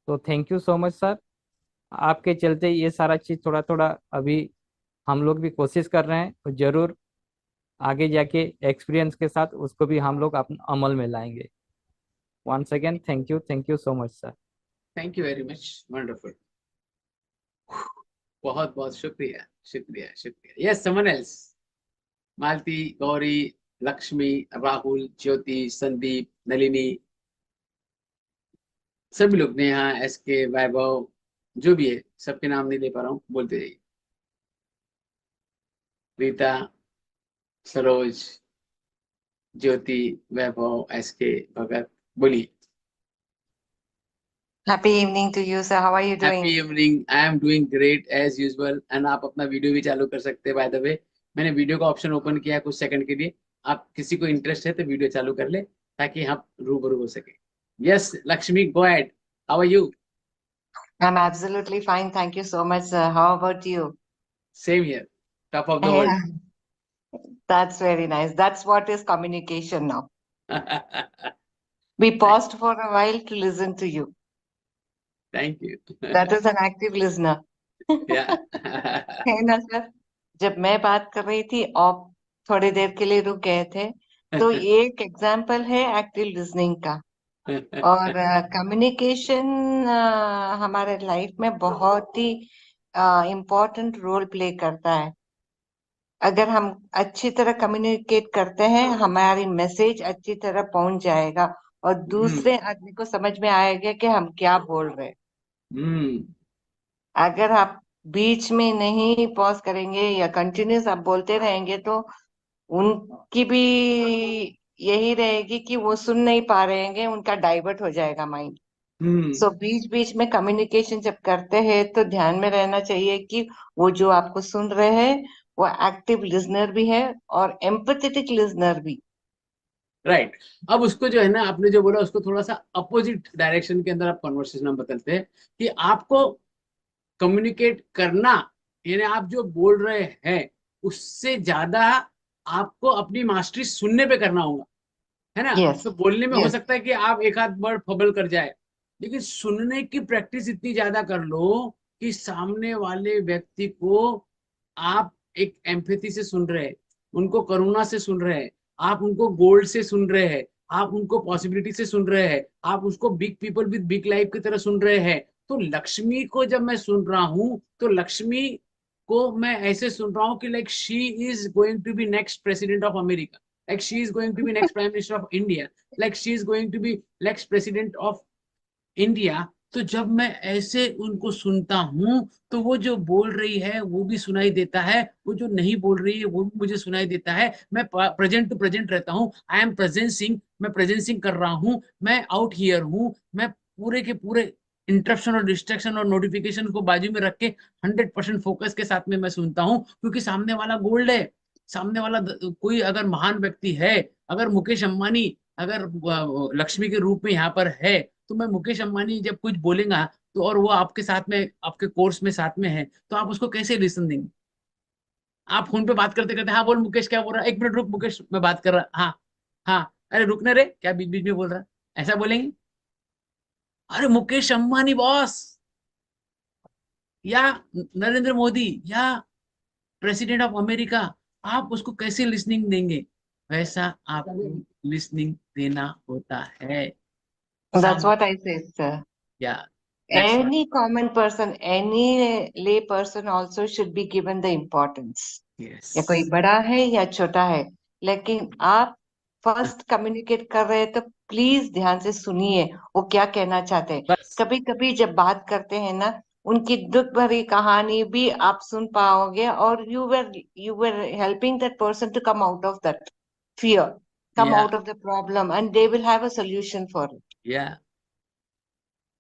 तो thank you so much sir. आपके चलते ये सारा चीज़ थोड़ा थोड़ा अभी हम लोग भी कोशिश कर रहे हैं, और जरूर आगे जाके एक्सपीरियंस के साथ उसको भी हम लोग अपने अमल में लाएंगे। Once again thank you so much sir. Thank you very much, wonderful, बहुत बहुत शुक्रिया शुक्रिया शुक्रिया। Yes, someone else. Malti, Gauri, Lakshmi, Rahul, Jyoti, Sandeep, Nalini, सभी लोग, नेहा, एसके, वैभव, जो भी है सबके नाम नहीं ले पा रहा हूँ, बोलते जाइए। रीता, सरोज, ज्योति, वैभव, एसके, भगत, बोलिए। Happy evening to you, sir. How are you happy doing? Evening, I am doing great as usual. And आप अपना वीडियो भी चालू कर सकते हैं। बाय द वे, मैंने वीडियो का ऑप्शन ओपन किया है कुछ सेकंड के लिए, आप किसी को इंटरेस्ट है तो वीडियो चालू कर ले ताकि हम रूबरू हो सके। Yes Lakshmi, go ahead, how are you? I'm absolutely fine. Thank you so much, sir. How about you? Same here, top of the Yeah, world that's very nice. That's what is communication now. We paused for a while to listen to you. Thank you That is an active listener. या है ना sir? जब मैं बात कर रही थी, आप थोड़ी देर के लिए रुक गए थे, तो ये एक एग्जाम्पल है एक्टिव लिसनिंग का। और कम्युनिकेशन हमारे लाइफ में बहुत ही इम्पोर्टेंट रोल प्ले करता है। अगर हम अच्छी तरह कम्युनिकेट करते हैं, हमारी मैसेज अच्छी तरह पहुंच जाएगा और दूसरे आदमी को समझ में आएगा कि हम क्या बोल रहे हैं। अगर आप बीच में नहीं पॉज करेंगे या कंटिन्यूस आप बोलते रहेंगे, तो उनकी भी यही रहेगी कि वो सुन नहीं पा रहे हैं, उनका डाइवर्ट हो जाएगा माइंड। सो बीच बीच में कम्युनिकेशन जब करते हैं तो ध्यान में रहना चाहिए कि वो जो आपको सुन रहे हैं वो एक्टिव लिसनर भी है और एम्पैथेटिक लिसनर भी। राइट। अब उसको जो है ना, आपने जो बोला उसको थोड़ा सा अपोजिट डायरेक्शन के अंदर आप कन्वर्सेशन में बदलते हैं कि आपको कम्युनिकेट करना, यानी आप जो बोल रहे हैं उससे ज्यादा आपको अपनी मास्टरी सुनने पे करना होगा, है ना। यस, तो बोलने में हो यस, सकता है कि आप एक आध वर्ड फबल कर जाए, लेकिन सुनने की प्रैक्टिस इतनी ज्यादा कर लो कि सामने वाले व्यक्ति को आप एक एम्पैथी से सुन रहे हैं, उनको करुणा से सुन रहे हैं, आप उनको गोल्ड से सुन रहे हैं, आप उनको पॉसिबिलिटी से सुन रहे हैं, आप उसको big people with big life की तरह सुन रहे हैं, तो लक्ष्मी को जब मैं सुन रहा हूं तो लक्ष्मी को मैं ऐसे सुन रहा हूं कि like she is going to be next president of America, like she is going to be next prime minister of India, like she is going to be next president of India. तो जब मैं ऐसे उनको सुनता हूं तो वो जो बोल रही है वो भी सुनाई देता है, वो जो नहीं बोल रही है वो भी मुझे सुनाई देता है। मैं प्रेजेंट टू प्रेजेंट रहता हूँ, आई एम प्रेजेंसिंग, मैं प्रेजेंसिंग कर रहा हूँ, मैं आउट हियर हूँ, मैं पूरे के पूरे इंटरप्शन और डिस्ट्रैक्शन और नोटिफिकेशन को बाजू में रख के 100% फोकस के साथ में मैं सुनता हूँ, क्योंकि सामने वाला गोल्ड है, सामने वाला कोई अगर महान व्यक्ति है, अगर मुकेश अंबानी अगर लक्ष्मी के रूप में यहाँ पर है, तो मैं मुकेश अंबानी जब कुछ बोलेगा तो और वो आपके साथ में आपके कोर्स में साथ में है, तो आप उसको कैसे लिसन देंगे? आप फोन पे बात करते करते, हाँ बोल मुकेश क्या बोल रहा है, एक मिनट रुक मुकेश मैं बात कर रहा, हाँ हाँ, अरे रुकने रे क्या बीच बीच में बोल रहा है, ऐसा बोलेंगे? अरे मुकेश अंबानी बॉस या नरेंद्र मोदी या प्रेसिडेंट ऑफ अमेरिका, आप उसको कैसे लिसनिंग देंगे? वैसा आपको लिसनिंग देना होता है। That's साम what I say, sir. या that's what, Any common person, any lay person also should be given the importance. Yes या कोई बड़ा है या छोटा है, लेकिन आप फर्स्ट कम्युनिकेट कर रहे हैं तो प्लीज ध्यान से सुनिए वो क्या कहना चाहते हैं। बस कभी कभी जब बात करते हैं ना, उनकी दुख भरी कहानी भी आप सुन पाओगे, और you were helping that person to come out of that fear, come या out of the problem, and they will have a solution for it. या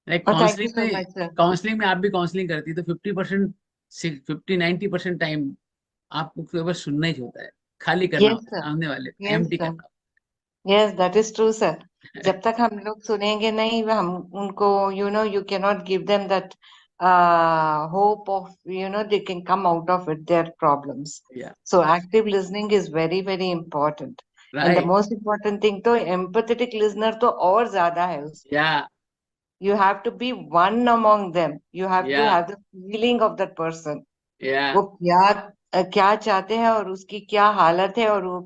like thank you so much sir. Counselling में आप भी counselling करती तो 50% 50-90% time आपको केवल सुनना ही होता है, खाली करना यस होता है, सर, सामने वाले को यस एम्प्टी सर, करना yes that is true sir. होता है। जब तक हम लोग सुनेंगे नहीं, हम उनको you can not give them that hope of they can come out of it their problems. या So active listening is very very important, and the right most important thing तो empathetic listener तो और ज्यादा है उसमें। या You have to be one among them, you have to या have the feeling of that person, या वो क्या चाहते हैं और उसकी क्या हालत है और वो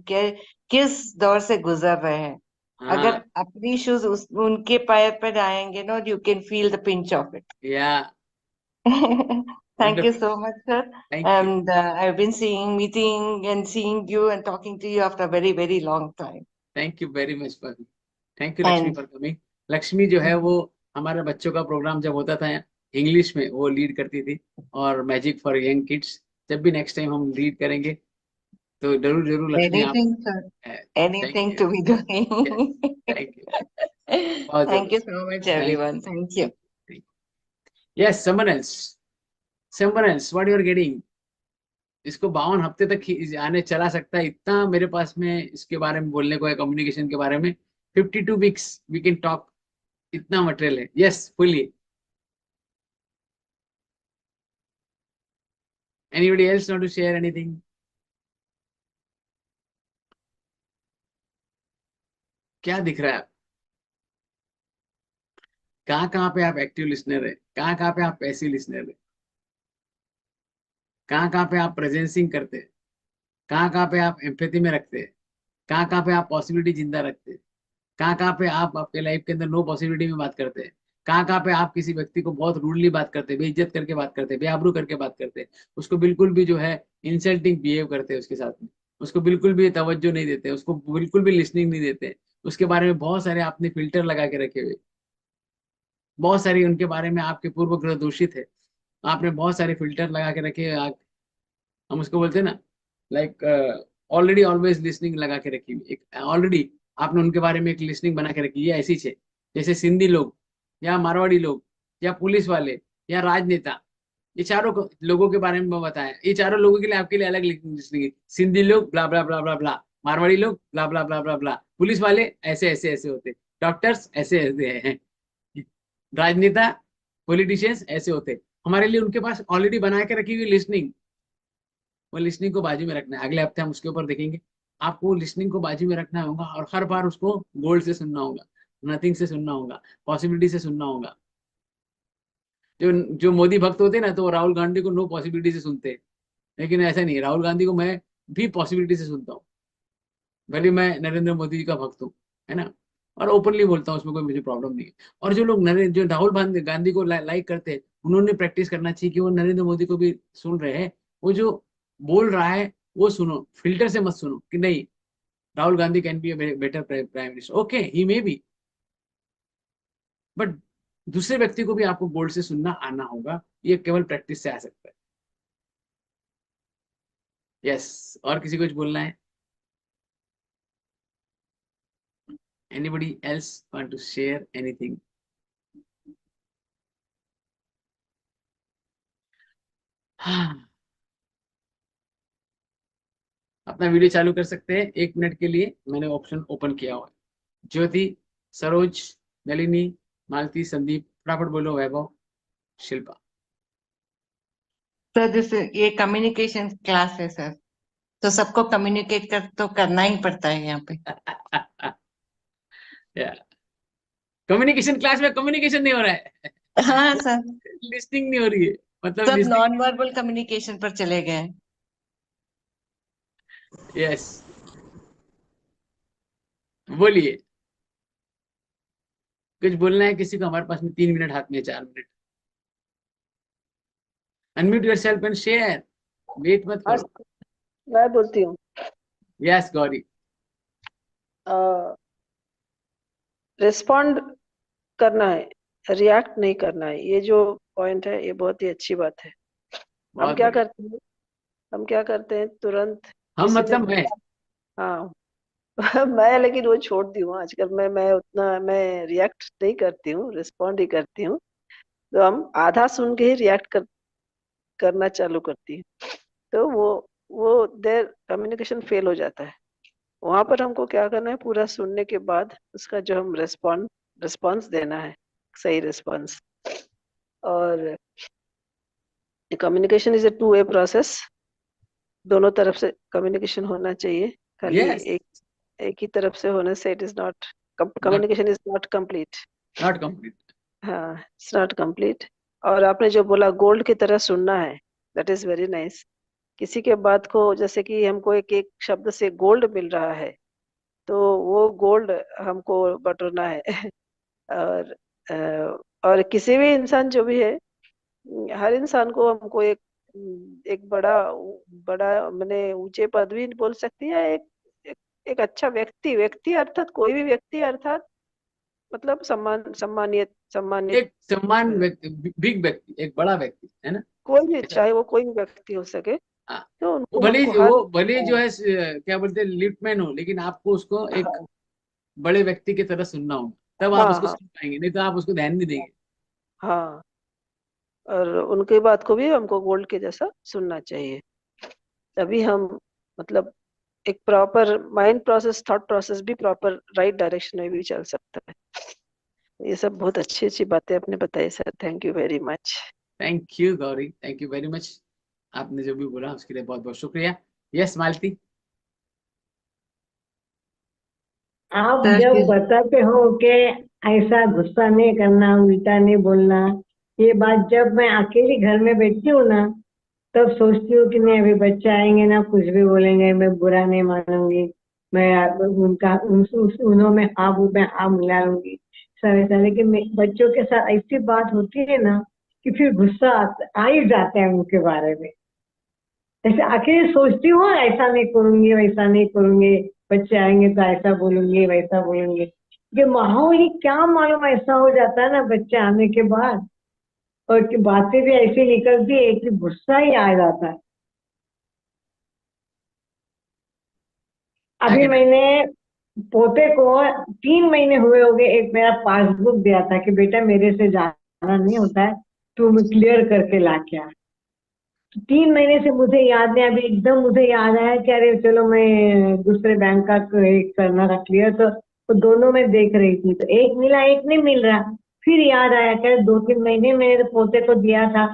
किस दौर से गुजर रहे हैं। अगर हाँ अपनी शूज उनके पैर पर आएंगे ना, you can feel the pinch of it. या Thank you wonderful, so much, sir. Thank you, And I've been meeting and seeing you and talking to you after a very, very long time. Thank you very much for, thank you Lakshmi And for coming. Lakshmi जो है वो हमारे बच्चों का programme जब होता था English में वो लीड करती थी, और मैजिक फॉर यंग किड्स जब भी नेक्स्ट टाइम हम लीड करेंगे तो जरूर जरूर लक्ष्मी आप, anything, sir, thank anything you, to be doing. Thank you, बहुत Thank जरूर, you so much, thank everyone. Thank you. You, yes someone else what you are getting. इसको 52 हफ्ते तक आने चला सकता है, इतना मेरे पास में इसके बारे में बोलने को है, कम्युनिकेशन के बारे में 52 वीक्स वी कैन टॉक, इतना मटेरियल है। Yes fully, anybody else want to share anything? क्या दिख रहा है? कहाँ पे आप एक्टिव लिसनर है, कहाँ पे आप पैसिव लिसनर है, कहाँ पे आप प्रेजेंसिंग करते हैं, कहाँ पे आप एम्पैथी में रखते हैं, कहाँ पे आप पॉसिबिलिटी जिंदा रखते हैं, कहाँ पे आप आपके लाइफ के अंदर नो पॉसिबिलिटी में बात करते हैं, कहाँ पे आप किसी व्यक्ति को बहुत रूडली बात करते हैं, बेइज्जत करके बात करते हैं, बेआबरू करके बात करते हैं, उसको बिल्कुल भी जो है इंसल्टिंग बिहेव करते हैं उसके साथ में, उसको बिल्कुल भी तवज्जो नहीं देते, उसको बिल्कुल भी लिसनिंग नहीं देते, उसके बारे में बहुत सारे आपने फिल्टर लगा के रखे हुए, बहुत सारी उनके बारे में आपके पूर्व ग्रह दूषित है, आपने बहुत सारे फिल्टर लगा के रखे हैं, हम उसको बोलते हैं ना लाइक ऑलरेडी ऑलवेज लिसनिंग लगा के रखी हुई, एक ऑलरेडी आपने उनके बारे में एक लिसनिंग बना के रखी है, ऐसी है जैसे सिंधी लोग या मारवाड़ी लोग या पुलिस वाले या राजनेता, ये चारों लोगों के बारे में बताया, ये चारों लोगों के लिए आपके लिए अलग लिसनिंग है। सिंधी लोग ब्ला ब्ला ब्ला ब्ला ब्ला, मारवाड़ी लोग ब्ला ब्ला ब्ला ब्ला ब्ला, पुलिस वाले ऐसे ऐसे ऐसे होते, डॉक्टर्स ऐसे ऐसे हैं, राजनेता पॉलिटिशियंस ऐसे होते, हमारे लिए उनके पास ऑलरेडी बना के रखी हुई लिसनिंग, वो लिसनिंग को बाजू में रखना है। अगले हफ्ते हम उसके ऊपर देखेंगे, आपको लिसनिंग को बाजू में रखना होगा और हर बार उसको गोल्ड से सुनना होगा, नथिंग से सुनना होगा, पॉसिबिलिटी से सुनना होगा। जो जो मोदी भक्त होते हैं ना, तो वो राहुल गांधी को नो पॉसिबिलिटी से सुनते हैं, लेकिन ऐसा नहीं है, राहुल गांधी को मैं भी पॉसिबिलिटी से सुनता हूँ, भले मैं नरेंद्र मोदी जी का भक्त हूँ, है ना, और ओपनली बोलता हूँ, उसमें कोई मुझे प्रॉब्लम नहीं है। और जो लोग नरेंद्र जो राहुल गांधी को लाइक करते हैं, उन्होंने प्रैक्टिस करना चाहिए कि वो नरेंद्र मोदी को भी सुन रहे हैं, वो जो बोल रहा है वो सुनो, फिल्टर से मत सुनो कि नहीं Rahul Gandhi can be a better prime minister, okay he may be, but दूसरे व्यक्ति को भी आपको बोर्ड से सुनना आना होगा, ये केवल प्रैक्टिस से आ सकता है। यस, और किसी को कुछ बोलना है? Anybody else want to share anything? हाँ, अपना वीडियो चालू कर सकते हैं 1 मिनट के लिए, मैंने ऑप्शन ओपन किया हुआ है। ज्योति, सरोज, नलिनी, मालती, संदीप, फटाफट बोलो, वैभव, शिल्पा। सर दिस ये कम्युनिकेशन क्लास है सर, तो सबको कम्युनिकेट तो करना ही पड़ता है यहाँ पे। कम्युनिकेशन क्लास में कम्युनिकेशन नहीं हो रहा है, हाँ सर, लिस्टिंग नहीं हो रही है, मतलब सब लिस्टिंग। नॉन वर्बल कम्युनिकेशन पर चले गए। यस, बोलिए, कुछ बोलना है किसी को? हमारे पास में 3 मिनट हाथ में, 4 minute. Unmute yourself and share, wait मत आज करो। मैं बोलती हूँ, यस गौरी। रिस्पॉन्ड करना है, रिएक्ट नहीं करना है, ये जो पॉइंट है ये बहुत ही अच्छी बात है। हम बहुत क्या बढ़िया। करते हैं, हम क्या करते हैं तुरंत हम किसी ने मतलब मैं। बोला, हाँ मैं लेकिन वो छोड़ दी हूँ आजकल, मैं उतना मैं रिएक्ट नहीं करती हूँ, रिस्पॉन्ड ही करती हूँ। तो हम आधा सुन के ही रिएक्ट करना चालू करती है, तो वो देर कम्युनिकेशन फेल हो जाता है। वहां पर हमको क्या करना है, पूरा सुनने के बाद उसका जो हम रिस्पॉन्स देना है, सही रिस्पॉन्स। और communication is a two way process, दोनों तरफ से कम्युनिकेशन होना चाहिए, खाली यस, एक एक ही तरफ से होने से it is not, not, communication is not complete. Not complete. हाँ, इट्स नॉट कंप्लीट। और आपने जो बोला गोल्ड की तरह सुनना है, दैट इज वेरी नाइस। किसी के बात को, जैसे कि हमको एक एक शब्द से गोल्ड मिल रहा है, तो वो गोल्ड हमको बटोरना है। और और किसी भी इंसान जो भी है, हर इंसान को हमको एक बड़ा बड़ा मैंने ऊंचे पदवी बोल सकती है, एक, एक अच्छा व्यक्ति, अर्थात कोई भी व्यक्ति, अर्थात मतलब सम्मानित सम्मानित एक सम्मान अ, व्यक्ति, बिग व्यक्ति, एक बड़ा व्यक्ति, है ना, कोई भी, ऐसा। चाहे वो कोई भी व्यक्ति हो सके, हाँ, तो वो उनको भले हमको हर, वो भले जो है क्या बोलते हैं लिफ्टमैन हो, लेकिन आपको उसको एक हाँ बड़े व्यक्ति की तरह सुनना होगा, तब आप हाँ उसको हाँ सुन पाएंगे, नहीं तो आप उसको ध्यान नहीं देंगे। हाँ, और उनकी बात को भी हमको गोल्ड के जैसा सुनना चाहिए, तभी हम मतलब एक proper mind process, thought process भी प्रॉपर राइट डायरेक्शन में भी चल सकता है। ये सब बहुत अच्छी अच्छी बातें आपने बताई sir, thank you very much. Thank you Gauri, thank you very much. आपने जो भी बोला उसके लिए बहुत बहुत शुक्रिया। यस मालती। आप सर जब फिर बताते हो कि ऐसा गुस्सा नहीं करना, उल्टा नहीं बोलना, ये बात जब मैं अकेली घर में बैठती हूँ ना, तब सोचती हूँ कि नहीं अभी बच्चे आएंगे ना, कुछ भी बोलेंगे, मैं बुरा नहीं मानूंगी, मैं उनका उन्हों में हाँ मिला लूंगी, सारे सारे। लेकिन बच्चों के साथ ऐसी बात होती है ना कि फिर गुस्सा आ ही जाता है उनके बारे में। ऐसे अकेले सोचती हूँ ऐसा नहीं करूंगी, वैसा नहीं करूंगी, बच्चे आएंगे तो ऐसा बोलूंगी, वैसा बोलूंगी। ये माहौल ही क्या मालूम ऐसा हो जाता है ना बच्चे आने के बाद, और कि बातें भी ऐसी निकलती है कि गुस्सा ही आ जाता है। आई अभी कैन। मैंने पोते को 3 महीने हुए हो गए, एक मेरा पासबुक दिया था कि बेटा मेरे से जाना नहीं होता है, तुम क्लियर करके ला के आ। 3 महीने से मुझे याद नहीं, अभी एकदम मुझे याद आया कि अरे चलो मैं दूसरे बैंक का एक करना था क्लियर, तो दोनों में देख रही थी, तो एक मिला एक नहीं मिल रहा। फिर याद आया कि 2-3 महीने मेरे पोते को दिया था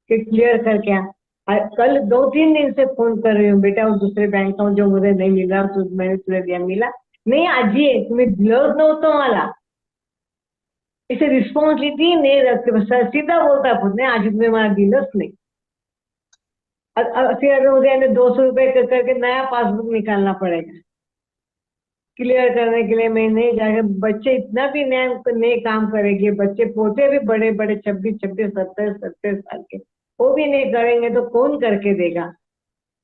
कि क्लियर करके आ। कल 2-3 दिन से फोन कर रही हूँ, बेटा वो दूसरे बैंक का जो मुझे नहीं मिल रहा, तो मैंने तुझे दिया, मिला नहीं आजी तुम्हें दिलोच नव्हतं मला, इसे रिस्पॉन्सिबिलिटी नहीं रखते, सीधा बोलता, नाही आजी तुम्ही मला दिलंच नाही। फिर अगर मुझे 200 रुपए करके नया पासबुक निकालना पड़ेगा क्लियर करने के लिए। मैं नहीं जाके, बच्चे इतना भी नए काम करेंगे, बच्चे पोते भी बड़े बड़े 26 26 27 साल के, वो भी नहीं करेंगे तो कौन करके देगा।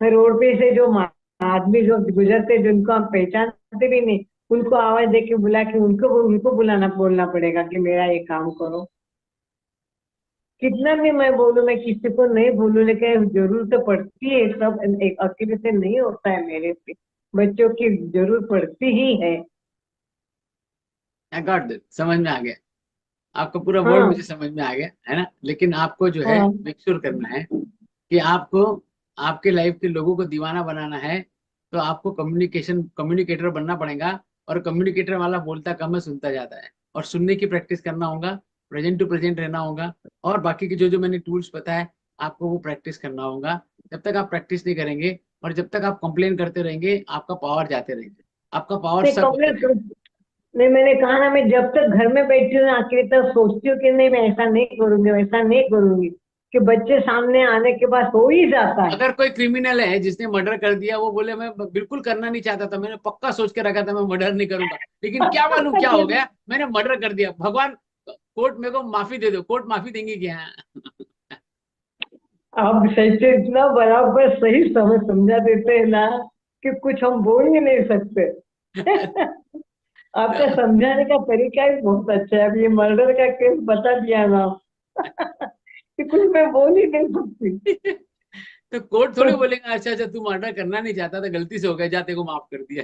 फिर रोड पे से जो आदमी जो गुजरते, जिनको हम पहचानते भी नहीं, उनको आवाज दे के बुला के उनको उनको बुलाना बोलना पड़ेगा कि मेरा ये काम करो। कितना भी मैं बोलूं, मैं किसी को नहीं बोलूं, लेकिन जरूरत तो पड़ती है। सब एक अकेले से नहीं होता है, मेरे पे बच्चों की जरूरत पड़ती ही है। आई गॉट दैट, समझ में आ गया। आपका पूरा वर्ड हाँ मुझे समझ में आ गया है ना। लेकिन आपको जो है हाँ मेक श्योर करना है कि आपको आपके लाइफ के लोगों को दीवाना बनाना है, तो आपको कम्युनिकेटर बनना पड़ेगा। और कम्युनिकेटर वाला बोलता कम है, सुनता ज्यादा है। और सुनने की प्रैक्टिस करना होगा, प्रेजेंट टू प्रेजेंट रहना होगा। और बाकी के जो जो मैंने टूल्स बताए आपको वो प्रैक्टिस करना होगा। जब तक आप प्रैक्टिस नहीं करेंगे और जब तक आप कंप्लेन करते रहेंगे, आपका पावर जाते रहेंगे, आपका पावर नहीं सब होते रहेगा। कंप्लीट नहीं, मैंने कहा ना, मैं जब तक घर में बैठी हूँ ना आखिर तक सोचती हूँ कि नहीं मैं ऐसा नहीं करूंगी, वैसा नहीं करूंगी, कि बच्चे सामने आने के बाद हो ही जाता है। अगर कोई क्रिमिनल है जिसने मर्डर कर दिया, वो बोले मैं बिल्कुल करना नहीं चाहता था, मैंने पक्का सोच के रखा था मैं मर्डर नहीं करूंगा, लेकिन क्या मालूम क्या हो गया, मैंने मर्डर कर दिया, भगवान कोर्ट मेरे को माफी दे दो, कोर्ट माफी देंगे क्या? आप सही से इतना बराबर सही समझा देते हैं ना कि कुछ हम बोल ही नहीं सकते। आपका समझाने का तरीका ही बहुत अच्छा है। अब ये मर्डर का केस बता दिया ना कि कुछ मैं बोल ही नहीं सकती। तो कोर्ट थोड़ी बोलेगा अच्छा अच्छा तू मर्डर करना नहीं चाहता था, गलती से हो गया, जाते को माफ कर दिया।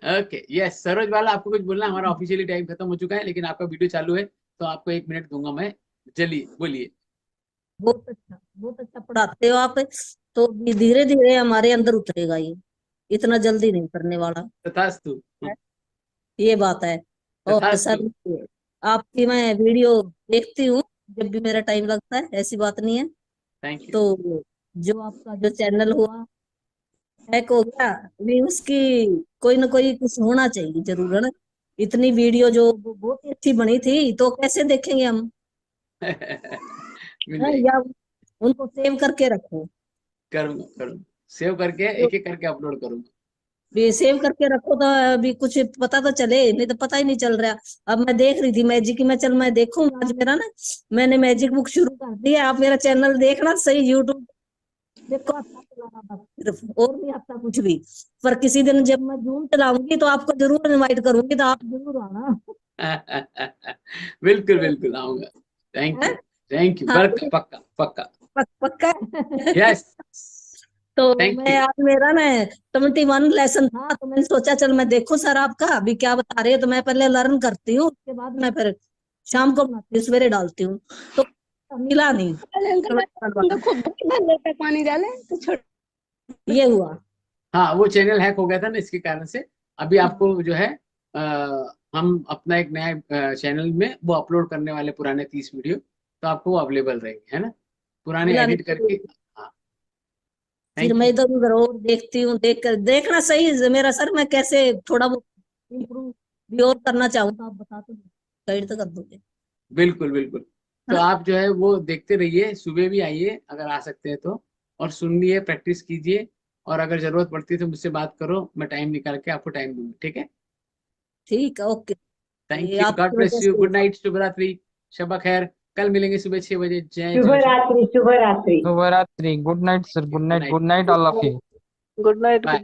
ओके यस सरोज वाला, आपको कुछ बोलना है? हमारा ऑफिशियली टाइम खत्म हो चुका है, लेकिन आपका वीडियो चालू है तो आपको 1 मिनट दूंगा मैं। चलिए बोलिए। बहुत अच्छा पढ़ाते हो आप। तो धीरे धीरे हमारे अंदर उतरेगा ये, इतना जल्दी नहीं करने वाला। तथास्तु। ये बात है। और तथास्तु। सर, आपकी मैं वीडियो देखती हूँ जब भी मेरा टाइम लगता है, ऐसी बात नहीं है। Thank you. तो जो आपका जो चैनल हुआ हैक हो गया, अभी उसकी कोई ना कोई कुछ होना चाहिए जरूर, है ना। इतनी वीडियो जो बहुत ही अच्छी बनी थी, तो कैसे देखेंगे हम? मिल है जाएगी। या उनको सेव करके रखो। करूंगा करूंगा, सेव करके एक एक करके अपलोड करूंगा। भी सेव करके रखो तो अभी कुछ पता तो चले, नहीं तो पता ही नहीं चल रहा। अब मैं देख रही थी मैजिक की, मैं चल मैं देखूंगा आज मेरा ना, मैंने मैजिक बुक शुरू कर दी है। आप मेरा चैनल देखना सही, यूट्यूब देखो, अच्छा चलाना बस, सिर्फ और नहीं आता कुछ भी। पर किसी दिन जब मैं जूम चलाऊंगी तो आपको जरूर इनवाइट करूंगी, तो आप जरूर आना। बिल्कुल बिल्कुल आऊंगा। थैंक है? यू। थैंक यू, हाँ पक्का पक्का पक्का। पक्का। यस। तो थैंक मैं यू। आज मेरा ना 21 लेसन था, तो मैंने सोचा चल मैं देखूं सर आपका अभी क्या बता रहे हैं, तो मैं पहले लर्न करती हूँ, उसके बाद मैं फिर शाम को बनाती हूँ, सवेरे डालती हूँ। तो मिला नहीं। पानी डाले तो छोड़। ये हुआ। हाँ वो चैनल हैक हो गया था ना, इसके कारण से। अभी आपको जो है आ, हम अपना एक नया चैनल में वो अपलोड करने वाले पुराने 30 वीडियो, तो आपको वो अवेलेबल रहेंगे, है ना, पुराने मिला एडिट नहीं। करके। हाँ। फिर थैंक मैं यू। इधर उधर और देखती हूँ, देख कर देखना सही मेरा सर, मैं कैसे थोड़ा बहुत इम्प्रूव भी और करना चाहूँ तो आप बता दो, गाइड तो कर दोगे। बिल्कुल बिल्कुल। तो हाँ आप जो है वो देखते रहिए, सुबह भी आइए अगर आ सकते हैं तो, और सुनिए, प्रैक्टिस कीजिए। और अगर जरूरत पड़ती है तो मुझसे बात करो, मैं टाइम निकाल के आपको टाइम दूंगा, ठीक है। ठीक है, ओके। थैंक ये यू, गॉड आपकी ब्लेस वजह यू, से गुड हुआ। नाइट, शुभ रात्रि, शब खैर। कल मिलेंगे सुबह 6 बजे। जय शुभ जोशी। रात्रि, शुभ रात्रि। शुभ रात्रि, good night sir, good good night, night. Good night all of you. Good night. Bye.